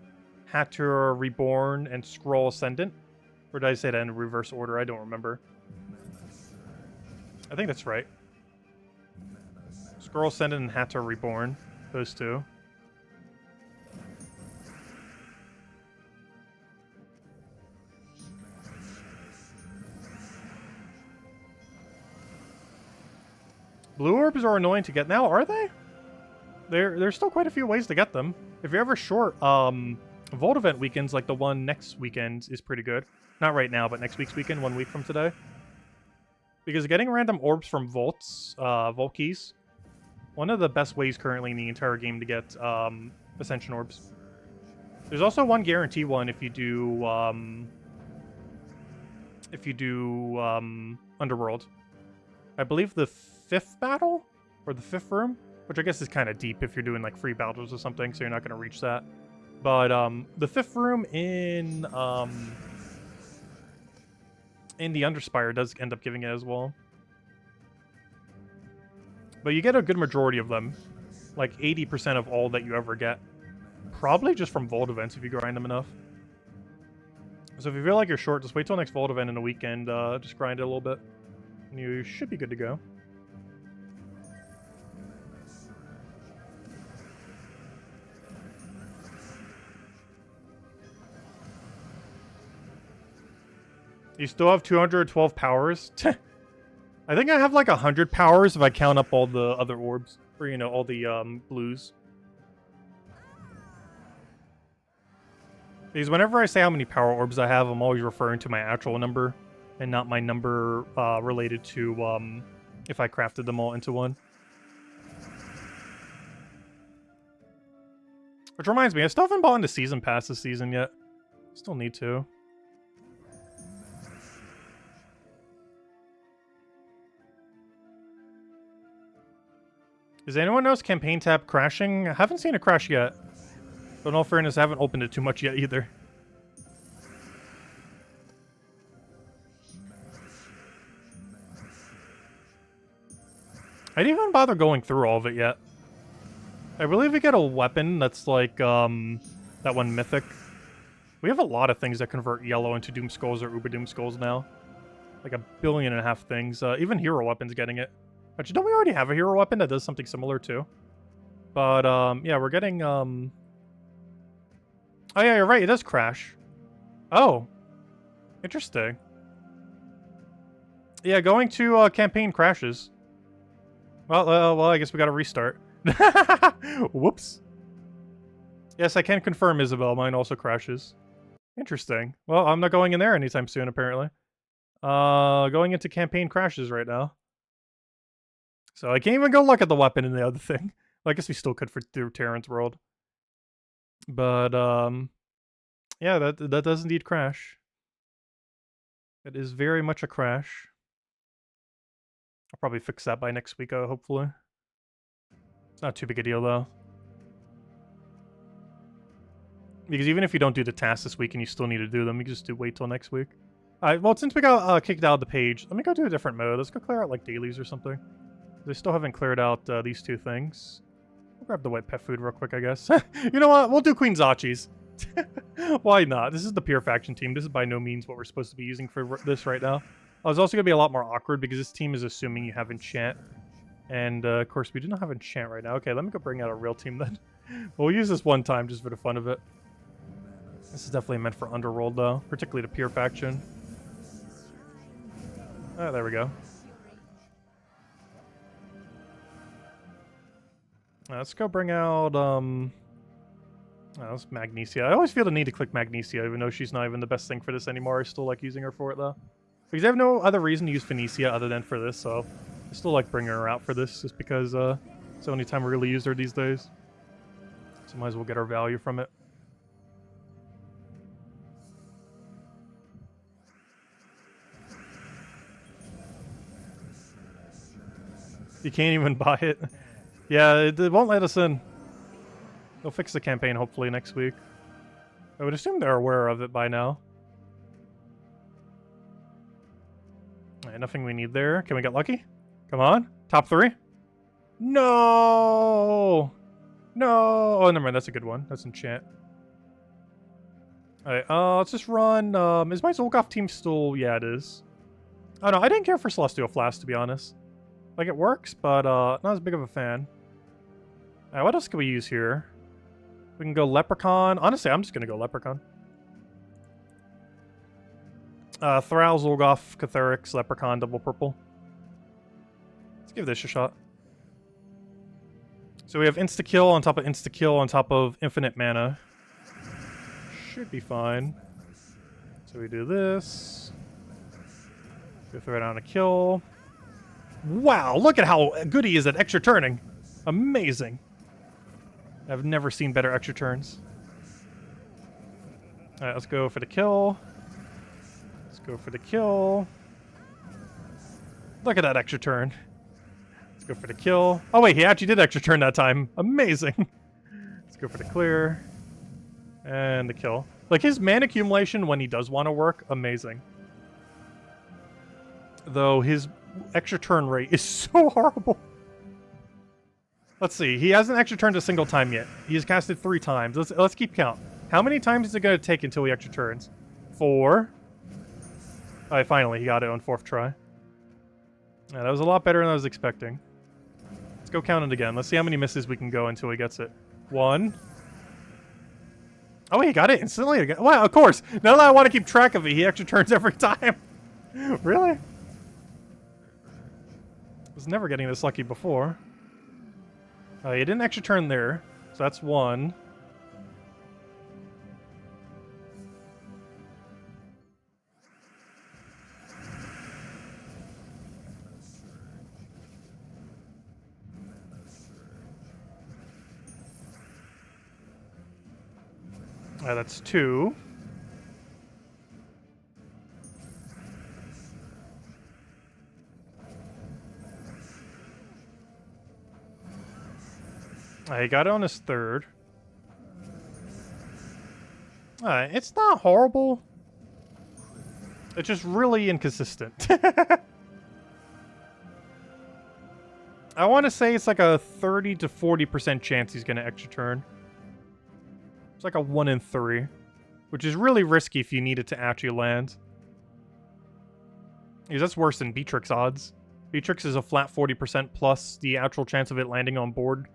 Hatter Reborn and Scroll Ascendant. Or did I say that in reverse order? I don't remember. I think that's right. Scroll Ascendant and Hatter Reborn. Those two. Blue orbs are annoying to get now, are they? There's still quite a few ways to get them. If you're ever short, Vault event weekends, like the one next weekend, is pretty good. Not right now, but next week's weekend, 1 week from today. Because getting random orbs from vaults, vault keys, one of the best ways currently in the entire game to get Ascension orbs. There's also one guarantee one if you do Underworld. I believe the 5th battle? Or the 5th room? Which I guess is kind of deep if you're doing like free battles or something, so you're not going to reach that. But the 5th room in the Underspire does end up giving it as well. But you get a good majority of them. Like 80% of all that you ever get. Probably just from Vault events if you grind them enough. So if you feel like you're short, just wait till next Vault event in a weekend. Just grind it a little bit. And you should be good to go. You still have 212 powers? I think I have like 100 powers if I count up all the other orbs. Or, you know, all the blues. Because whenever I say how many power orbs I have, I'm always referring to my actual number. And not my number related to if I crafted them all into one. Which reminds me, I still haven't bought into Season Pass this season yet. Still need to. Is anyone else campaign tab crashing? I haven't seen it crash yet. But in all fairness, I haven't opened it too much yet either. I didn't even bother going through all of it yet. I believe we get a weapon that's like, that one Mythic. We have a lot of things that convert yellow into Doom Skulls or Uber Doom Skulls now. Like 1.5 billion things. Even hero weapons getting it. Actually, don't we already have a hero weapon that does something similar too? But, yeah, we're getting, Oh, yeah, you're right. It does crash. Oh. Interesting. Yeah, going to, campaign crashes. Well, I guess we gotta restart. Whoops. Yes, I can confirm, Isabel. Mine also crashes. Interesting. Well, I'm not going in there anytime soon, apparently. Going into campaign crashes right now. So I can't even go look at the weapon in the other thing. Well, I guess we still could through Terran's world. But, yeah, that does indeed crash. It is very much a crash. I'll probably fix that by next week, hopefully. It's not too big a deal, though. Because even if you don't do the tasks this week and you still need to do them, you can just wait till next week. Alright, well, since we got kicked out of the page, let me go do a different mode. Let's go clear out, like, dailies or something. They still haven't cleared out these two things. I'll grab the white pet food real quick, I guess. You know what? We'll do Queen Zachi's. Why not? This is the Pure Faction team. This is by no means what we're supposed to be using for this right now. It's also going to be a lot more awkward because this team is assuming you have enchant. And, of course, we do not have enchant right now. Okay, let me go bring out a real team then. We'll use this one time just for the fun of it. This is definitely meant for Underworld, though. Particularly the Pure Faction. Ah, there we go. Let's go bring out, that's Magnesia. I always feel the need to click Magnesia, even though she's not even the best thing for this anymore. I still like using her for it, though. Because I have no other reason to use Phoenicia other than for this, so I still like bringing her out for this, just because, it's the only time we really use her these days. So might as well get our value from it. You can't even buy it. Yeah, it won't let us in. They'll fix the campaign hopefully next week. I would assume they're aware of it by now. Alright, nothing we need there. Can we get lucky? Come on. Top 3? No! No! Oh, never mind. That's a good one. That's enchant. Alright, let's just run. Is my Zolgoth team still... Yeah, it is. Oh, no. I didn't care for Celestial Flask, to be honest. Like, it works, but not as big of a fan. Alright, what else can we use here? We can go Leprechaun. Honestly, I'm just going to go Leprechaun. Thrall, Zolgoth, Catharix, Leprechaun, double purple. Let's give this a shot. So we have insta-kill on top of insta-kill on top of infinite mana. Should be fine. So we do this. Go throw down a kill. Wow, look at how good he is at extra turning. Amazing. I've never seen better extra turns. Alright, let's go for the kill. Let's go for the kill. Look at that extra turn. Let's go for the kill. Oh wait, he actually did extra turn that time. Amazing. Let's go for the clear. And the kill. Like, his mana accumulation when he does want to work, amazing. Though his extra turn rate is so horrible. Let's see. He hasn't extra turned a single time yet. He has casted 3 times. Let's keep count. How many times is it going to take until he extra turns? 4. Alright, finally, he got it on 4th try. Yeah, that was a lot better than I was expecting. Let's go count it again. Let's see how many misses we can go until he gets it. 1. Oh, he got it instantly again. Wow, of course. Now that I want to keep track of it, he extra turns every time. Really? I was never getting this lucky before. He didn't extra turn there, so that's 1. That's 2. He got it on his 3rd. It's not horrible. It's just really inconsistent. I want to say it's like a 30 to 40% chance he's going to extra turn. It's like a 1 in 3, which is really risky if you need it to actually land. Because that's worse than Beatrix odds. Beatrix is a flat 40% plus the actual chance of it landing on board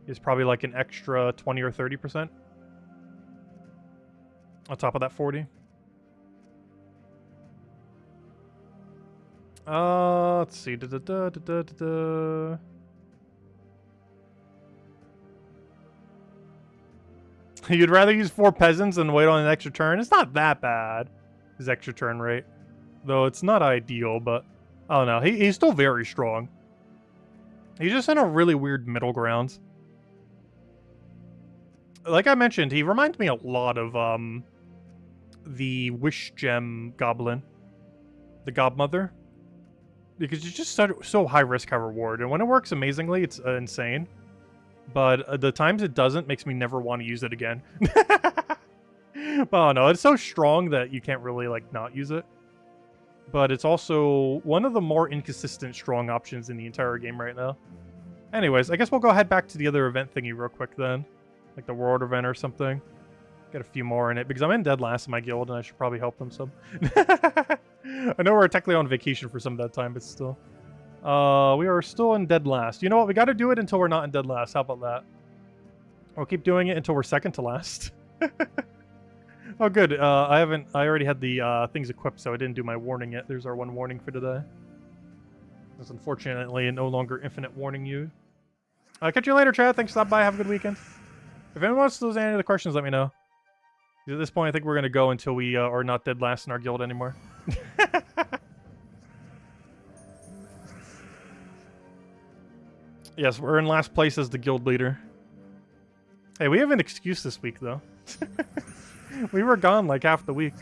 is probably like an extra 20 or 30% on top of that 40. Let's see. You'd rather use 4 peasants than wait on an extra turn? It's not that bad, his extra turn rate. Though it's not ideal, but I don't know. He's still very strong. He's just in a really weird middle ground. Like I mentioned, he reminds me a lot of the Wish Gem Goblin. The Godmother. Because it's just so high risk, high reward. And when it works amazingly, it's insane. But the times it doesn't makes me never want to use it again. But I don't know, it's so strong that you can't really, like, not use it. But it's also one of the more inconsistent strong options in the entire game right now. Anyways, I guess we'll go head back to the other event thingy real quick then. Like the world event or something. Get a few more in it, because I'm in dead last in my guild, and I should probably help them some. I know we're technically on vacation for some of that time, but still. We are still in dead last. You know what? We got to do it until we're not in dead last. How about that? We'll keep doing it until we're second to last. Oh, good. I already had the things equipped, so I didn't do my warning yet. There's our 1 warning for today. That's unfortunately no longer infinite warning you. Catch you later, Chad. Thanks for stopping by. Have a good weekend. If anyone wants to lose any other questions, let me know. At this point, I think we're going to go until we are not dead last in our guild anymore. Yes, we're in last place as the guild leader. Hey, we have an excuse this week, though. We were gone like half the week.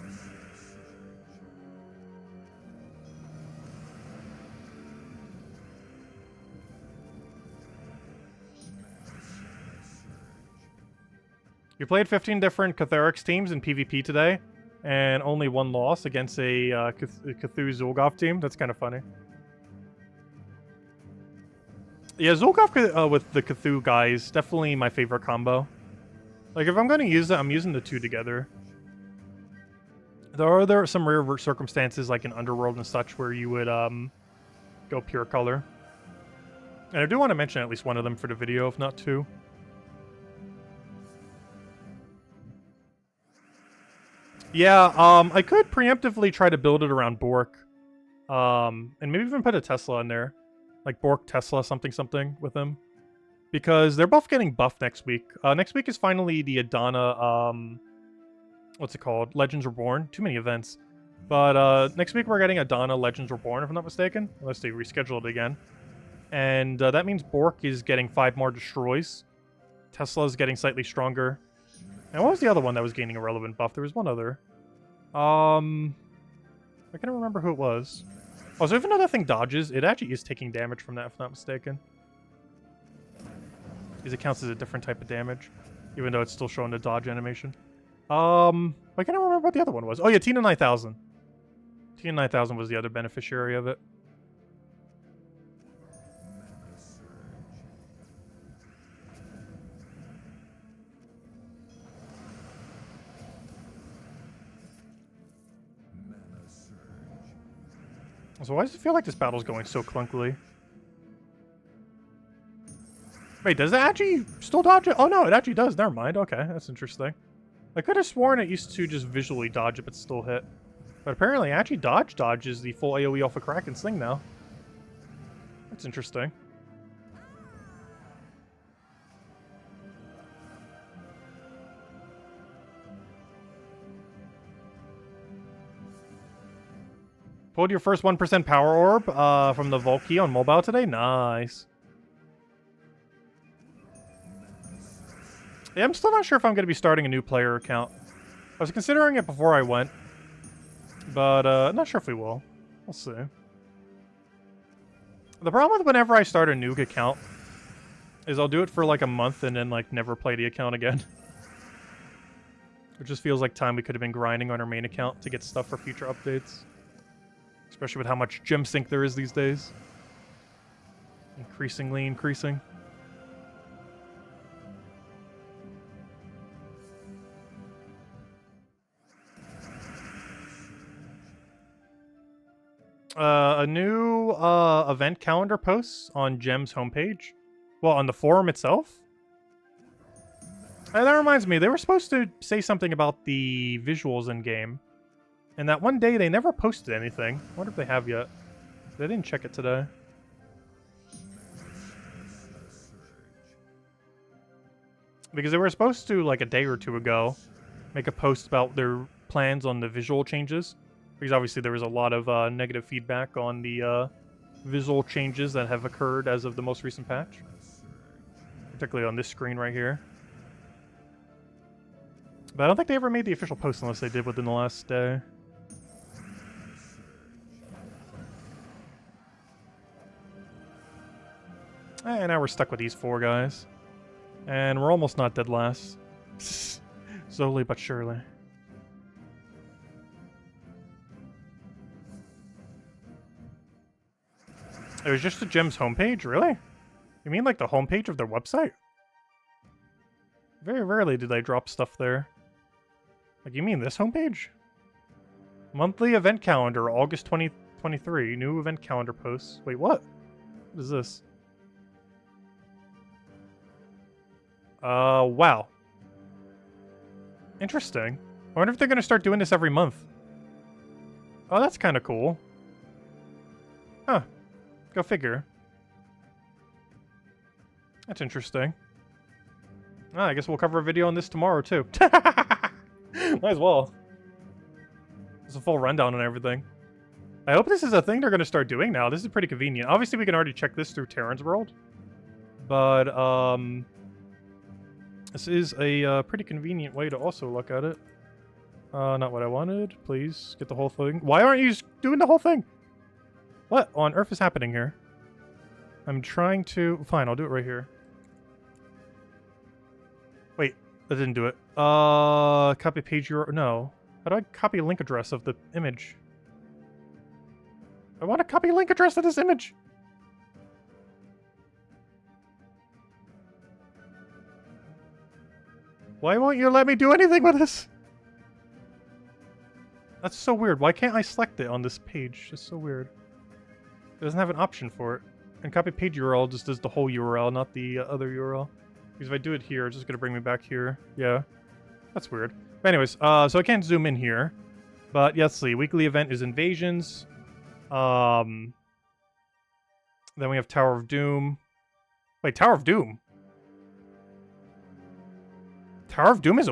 You played 15 different Catharix teams in PvP today, and only 1 loss against a Cthulhu Zulgoth team. That's kind of funny. Yeah, Zulgoth with the Cthulhu guys, definitely my favorite combo. Like, if I'm going to use it, I'm using the 2 together. There are some rare circumstances, like in Underworld and such, where you would go pure color. And I do want to mention at least 1 of them for the video, if not 2. Yeah, I could preemptively try to build it around Bork. And maybe even put a Tesla in there. Like Bork, Tesla, something with them. Because they're both getting buffed next week. Next week is finally the Adana, what's it called? Legends Reborn. Too many events. But next week we're getting Adana Legends Reborn, if I'm not mistaken. Unless they reschedule it again. And that means Bork is getting 5 more destroys. Tesla is getting slightly stronger. And what was the other one that was gaining a relevant buff? There was one other. I can't remember who it was. Oh, so if another thing dodges, it actually is taking damage from that, if I'm not mistaken. Because it counts as a different type of damage. Even though it's still showing the dodge animation. I can't remember what the other one was. Oh yeah, Tina 9000. Tina 9000 was the other beneficiary of it. So why does it feel like this battle's going so clunkily? Wait, does it actually still dodge it? Oh no, it actually does. Never mind. Okay, that's interesting. I could have sworn it used to just visually dodge it but still hit. But apparently actually dodges the full AoE off of Kraken's thing now. That's interesting. Pulled your first 1% power orb from the Vault Key on mobile today? Nice. Yeah, I'm still not sure if I'm going to be starting a new player account. I was considering it before I went. But I'm not sure if we will. We'll see. The problem with whenever I start a new account is I'll do it for like a month and then like never play the account again. It just feels like time we could have been grinding on our main account to get stuff for future updates. Especially with how much gem sync there is these days. Increasingly increasing. A new event calendar posts on Gem's homepage. Well, on the forum itself. And that reminds me, they were supposed to say something about the visuals in game. And that one day they never posted anything. I wonder if they have yet. They didn't check it today. Because they were supposed to, like a day or two ago, make a post about their plans on the visual changes. Because obviously there was a lot of negative feedback on the visual changes that have occurred as of the most recent patch. Particularly on this screen right here. But I don't think they ever made the official post unless they did within the last day. And now we're stuck with these four guys. And we're almost not dead last. Slowly but surely. It was just the Gem's homepage? Really? You mean like the homepage of their website? Very rarely do they drop stuff there. Like, you mean this homepage? Monthly event calendar, August 2023. New event calendar posts. Wait, what? What is this? Wow. Interesting. I wonder if they're gonna start doing this every month. Oh, that's kind of cool. Huh. Go figure. That's interesting. Ah, I guess we'll cover a video on this tomorrow, too. Might as well. There's a full rundown on everything. I hope this is a thing they're going to start doing now. This is pretty convenient. Obviously, we can already check this through Terran's World. But, this is a pretty convenient way to also look at it. Not what I wanted. Please, get the whole thing. Why aren't you doing the whole thing? What on earth is happening here? I'm trying to... Fine, I'll do it right here. Wait, that didn't do it. Copy page URL... No. How do I copy a link address of the image? I want to copy a link address of this image! Why won't you let me do anything with this? That's so weird. Why can't I select it on this page? It's so weird. It doesn't have an option for it. And copy page URL just does the whole URL, not the other URL. Because if I do it here, it's just going to bring me back here. Yeah. That's weird. But anyways, so I can't zoom in here. But yeah, let's see. Weekly event is Invasions. Then we have Tower of Doom. Wait, Tower of Doom? Tower of Doom is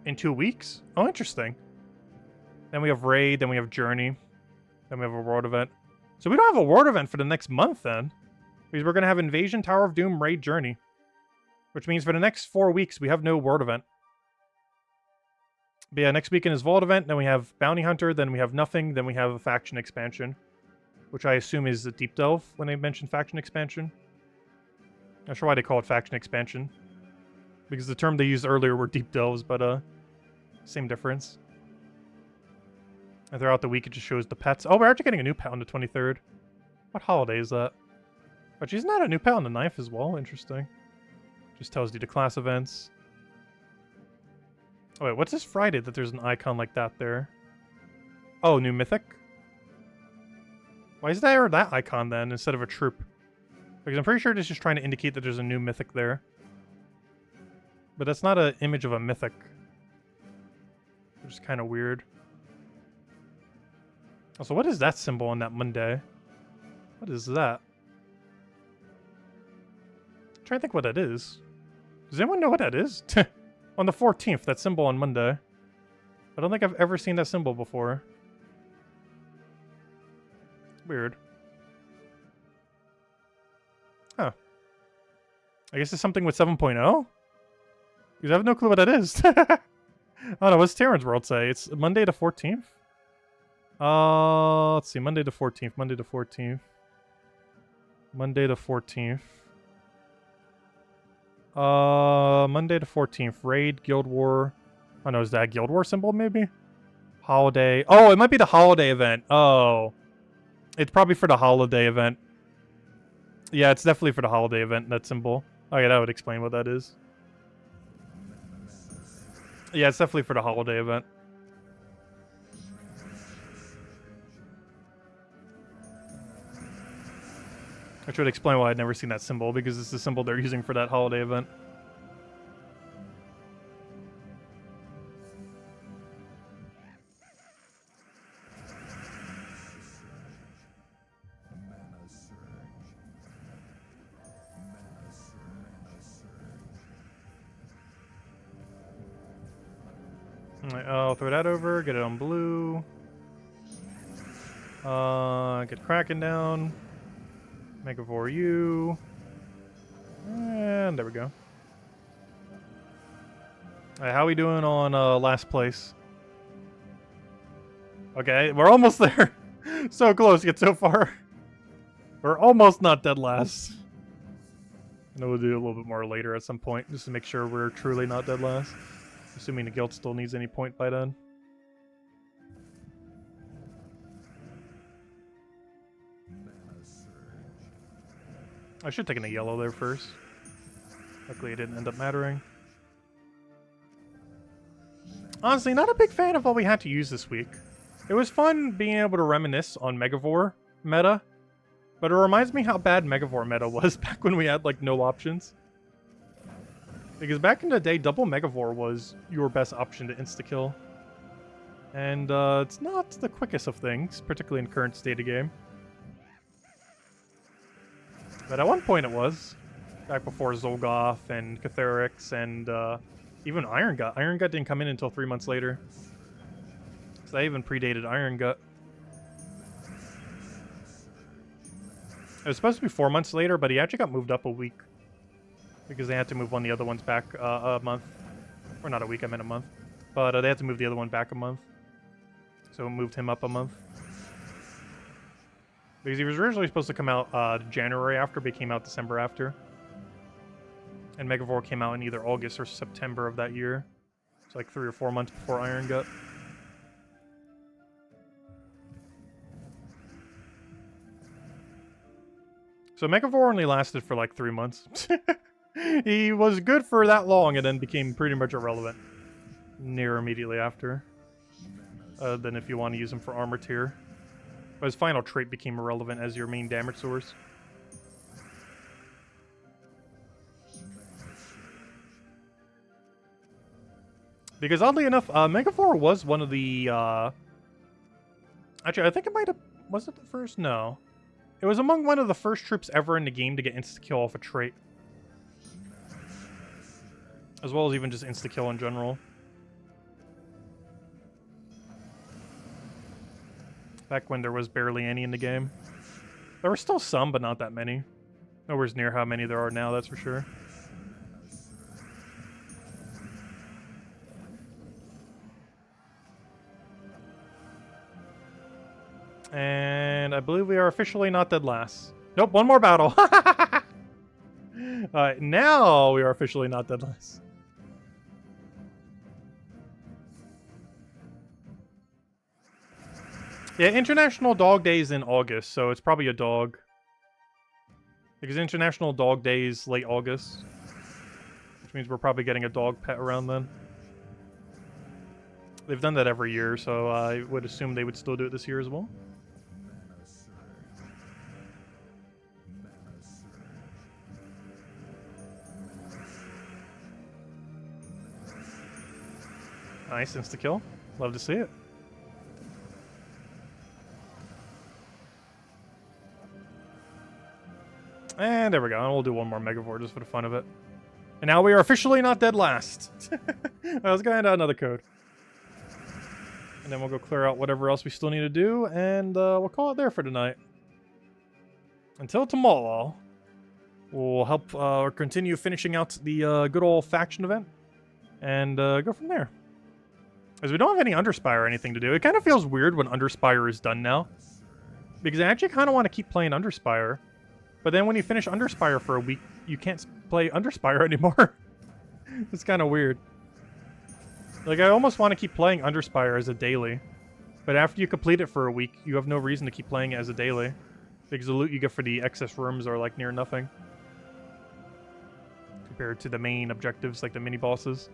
in 2 weeks? Oh, interesting. Then we have Raid, then we have Journey. Then we have a World event. So we don't have a World event for the next month then. Because we're going to have Invasion, Tower of Doom, Raid, Journey. Which means for the next 4 weeks, we have no World event. But yeah, next weekend is Vault event, then we have Bounty Hunter, then we have nothing, then we have a Faction expansion. Which I assume is a Deep Delve when they mention Faction expansion. Not sure why they call it Faction expansion. Because the term they used earlier were Deep Delves, but same difference. And throughout the week, it just shows the pets. Oh, we're actually getting a new pet on the 23rd. What holiday is that? But she's not a new pet on the 9th as well. Interesting. Just tells you the class events. Oh, wait, what's this Friday that there's an icon like that there? Oh, new Mythic? Why is there that icon then instead of a troop? Because I'm pretty sure it's just trying to indicate that there's a new mythic there. But that's not an image of a mythic. Which is kind of weird. Also, what is that symbol on that Monday? What is that? I'm trying to think what that is. Does anyone know what that is? On the 14th, that symbol on Monday. I don't think I've ever seen that symbol before. Weird. Huh. I guess it's something with 7.0? Because I have no clue what that is. I don't know, what's Terran's World say? It's Monday the 14th? Let's see, Monday the 14th, Monday the 14th. Monday the 14th. Monday the 14th. Raid, Guild War. Oh no, is that a Guild War symbol maybe? Holiday. Oh, it might be the holiday event. Oh. It's probably for the holiday event. Yeah, it's definitely for the holiday event, that symbol. Oh yeah, that would explain what that is. Yeah, it's definitely for the holiday event. Which would explain why I'd never seen that symbol, because it's the symbol they're using for that holiday event. Alright, I'll throw that over, get it on blue. Get Kraken down. Megavore U. And there we go. Alright, how are we doing on last place? Okay, we're almost there. So close, yet so far. We're almost not dead last. I know we'll do a little bit more later at some point, just to make sure we're truly not dead last. Assuming the guild still needs any point by then. I should have taken a yellow there first. Luckily it didn't end up mattering. Honestly, not a big fan of what we had to use this week. It was fun being able to reminisce on Megavore meta, but it reminds me how bad Megavore meta was back when we had like no options. Because back in the day, double Megavore was your best option to insta-kill. And it's not the quickest of things, particularly in current state of game. But at one point it was. Back before Zolgoth and Catharix and even Iron Gut. Iron Gut didn't come in until 3 months later. So that even predated Iron Gut. It was supposed to be 4 months later, but he actually got moved up a week. Because they had to move one of the other ones back a month. Or not a week, I meant a month. But they had to move the other one back a month. So it moved him up a month. Because he was originally supposed to come out January after, but he came out December after. And Megavore came out in either August or September of that year. It's like 3 or 4 months before Iron Gut. So Megavore only lasted for like 3 months. He was good for that long and then became pretty much irrelevant near immediately after. Then if you want to use him for armor tier. But his final trait became irrelevant as your main damage source. Because oddly enough, Megavore was one of the... Actually, I think it might have... Was it the first? No. It was among one of the first troops ever in the game to get insta-kill off a trait. As well as even just insta-kill in general. Back when there was barely any in the game. There were still some, but not that many. Nowhere near how many there are now, that's for sure. And I believe we are officially not dead last. Nope, one more battle. Alright, now we are officially not dead last. Yeah, International Dog Day is in August, so it's probably a dog. Because International Dog Day is late August. Which means we're probably getting a dog pet around then. They've done that every year, so I would assume they would still do it this year as well. Nice, insta-kill. Love to see it. And there we go. And we'll do one more Megavore just for the fun of it. And now we are officially not dead last. I was going to add another code. And then we'll go clear out whatever else we still need to do. And we'll call it there for tonight. Until tomorrow, we'll help or continue finishing out the good old faction event. And go from there. As we don't have any Underspire or anything to do. It kind of feels weird when Underspire is done now. Because I actually kind of want to keep playing Underspire. But then when you finish Underspire for a week, you can't play Underspire anymore. It's kind of weird. Like, I almost want to keep playing Underspire as a daily. But after you complete it for a week, you have no reason to keep playing it as a daily. Because the loot you get for the excess rooms are, like, near nothing. Compared to the main objectives, like the mini-bosses.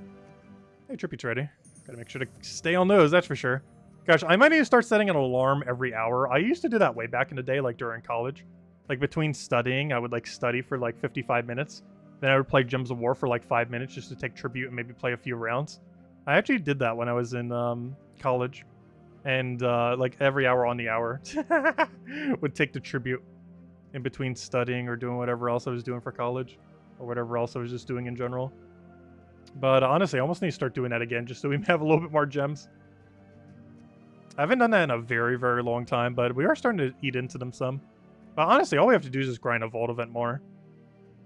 Hey, Trippy's ready. Gotta make sure to stay on those, that's for sure. Gosh, I might need to start setting an alarm every hour. I used to do that way back in the day, like, during college. Like, between studying, I would, like, study for, like, 55 minutes. Then I would play Gems of War for, like, 5 minutes just to take tribute and maybe play a few rounds. I actually did that when I was in college. And, like, every hour on the hour would take the tribute in between studying or doing whatever else I was doing for college. Or whatever else I was just doing in general. But, honestly, I almost need to start doing that again just so we have a little bit more gems. I haven't done that in a very, very long time, but we are starting to eat into them some. But honestly, all we have to do is just grind a Vault Event more.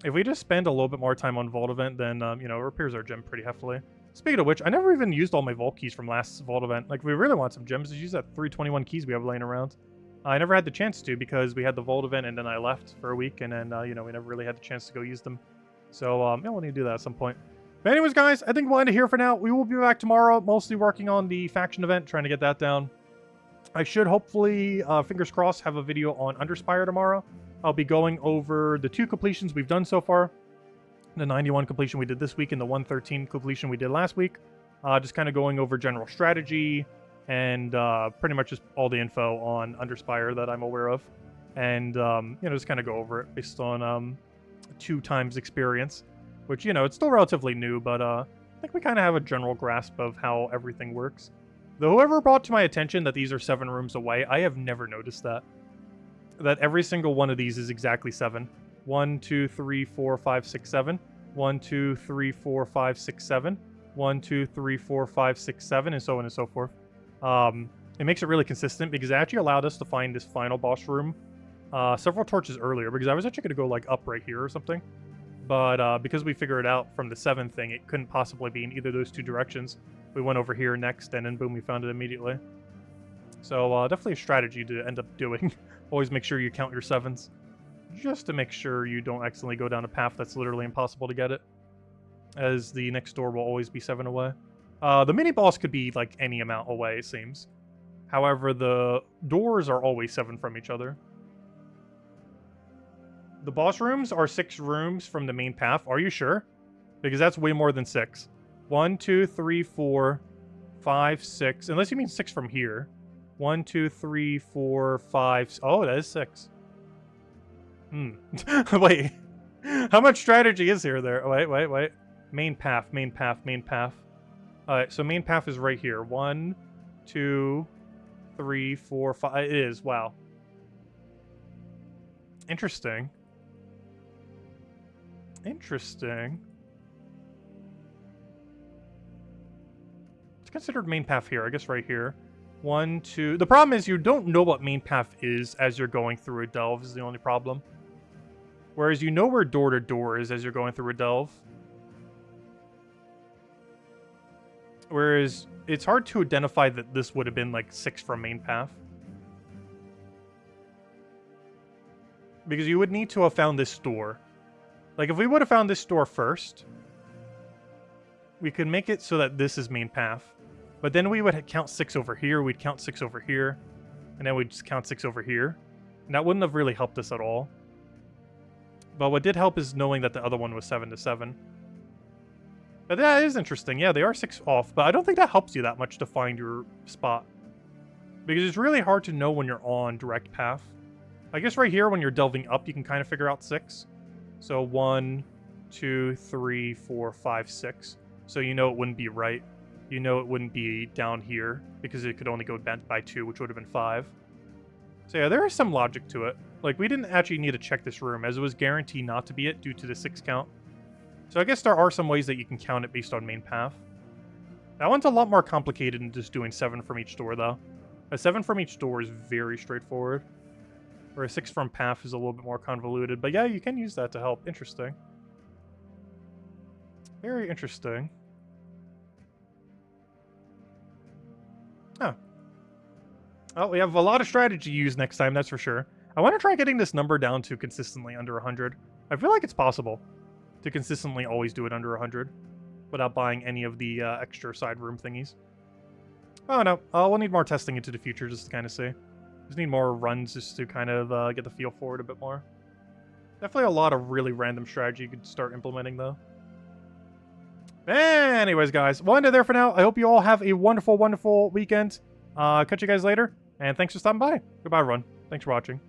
If we just spend a little bit more time on Vault Event, then, you know, it repairs our gem pretty heftily. Speaking of which, I never even used all my Vault keys from last Vault Event. Like, if we really want some gems, just use that 321 keys we have laying around. I never had the chance to because we had the Vault Event and then I left for a week and then, you know, we never really had the chance to go use them. So, yeah, we'll need to do that at some point. But anyways, guys, I think we'll end it here for now. We will be back tomorrow, mostly working on the faction event, trying to get that down. I should hopefully, fingers crossed, have a video on Underspire tomorrow. I'll be going over the 2 completions we've done so far. The 91 completion we did this week and the 113 completion we did last week. Just kind of going over general strategy and pretty much just all the info on Underspire that I'm aware of. And, you know, just kind of go over it based on 2 times experience. Which, you know, it's still relatively new, but I think we kind of have a general grasp of how everything works. Though whoever brought to my attention that these are 7 rooms away, I have never noticed that. That every single one of these is exactly 7. 1, 2, 3, 4, 5, 6, 7. 1, 2, 3, 4, 5, 6, 7. 1, 2, 3, 4, 5, 6, 7, and so on and so forth. It makes it really consistent because it actually allowed us to find this final boss room several torches earlier because I was actually going to go like up right here or something. But because we figured out from the 7 thing, it couldn't possibly be in either of those 2 directions. We went over here next, and then boom, we found it immediately. So definitely a strategy to end up doing. Always make sure you count your 7s. Just to make sure you don't accidentally go down a path that's literally impossible to get it. As the next door will always be 7 away. The mini-boss could be like any amount away, it seems. However, the doors are always 7 from each other. The boss rooms are 6 rooms from the main path. Are you sure? Because that's way more than 6. 1, 2, 3, 4, 5, 6. Unless you mean 6 from here. 1, 2, 3, 4, 5. Oh, that is 6. Wait. How much strategy is here there? Wait. Main path. Alright, so main path is right here. 1, 2, 3, 4, 5. It is. Wow. Interesting. It's considered main path here. I guess right here. 1, 2. The problem is you don't know what main path is as you're going through a delve is the only problem. Whereas you know where door to door is as you're going through a delve. Whereas it's hard to identify that this would have been like 6 from main path. Because you would need to have found this door. Like if we would have found this door first, we could make it so that this is main path. But then we would count 6 over here, we'd count 6 over here, and then we'd just count 6 over here. And that wouldn't have really helped us at all. But what did help is knowing that the other one was 7 to 7. But that is interesting. Yeah, they are 6 off, but I don't think that helps you that much to find your spot. Because it's really hard to know when you're on direct path. I guess right here, when you're delving up, you can kind of figure out 6. So 1, 2, 3, 4, 5, 6. So you know it wouldn't be right. you know it wouldn't be down here because it could only go bent by 2, which would have been 5. So yeah, there is some logic to it. Like, we didn't actually need to check this room, as it was guaranteed not to be it due to the 6 count. So I guess there are some ways that you can count it based on main path. That one's a lot more complicated than just doing 7 from each door, though. A 7 from each door is very straightforward, where a 6 from path is a little bit more convoluted. But yeah, you can use that to help. Interesting. Very interesting. Huh. Oh, we have a lot of strategy to use next time, that's for sure. I want to try getting this number down to consistently under 100. I feel like it's possible to consistently always do it under 100 without buying any of the extra side room thingies. Oh, no. We'll need more testing into the future just to kind of see. Just need more runs just to kind of get the feel for it a bit more. Definitely a lot of really random strategy you could start implementing, though. Anyways, guys, we'll end it there for now. I hope you all have a wonderful, wonderful weekend. Catch you guys later, and thanks for stopping by. Goodbye, everyone. Thanks for watching.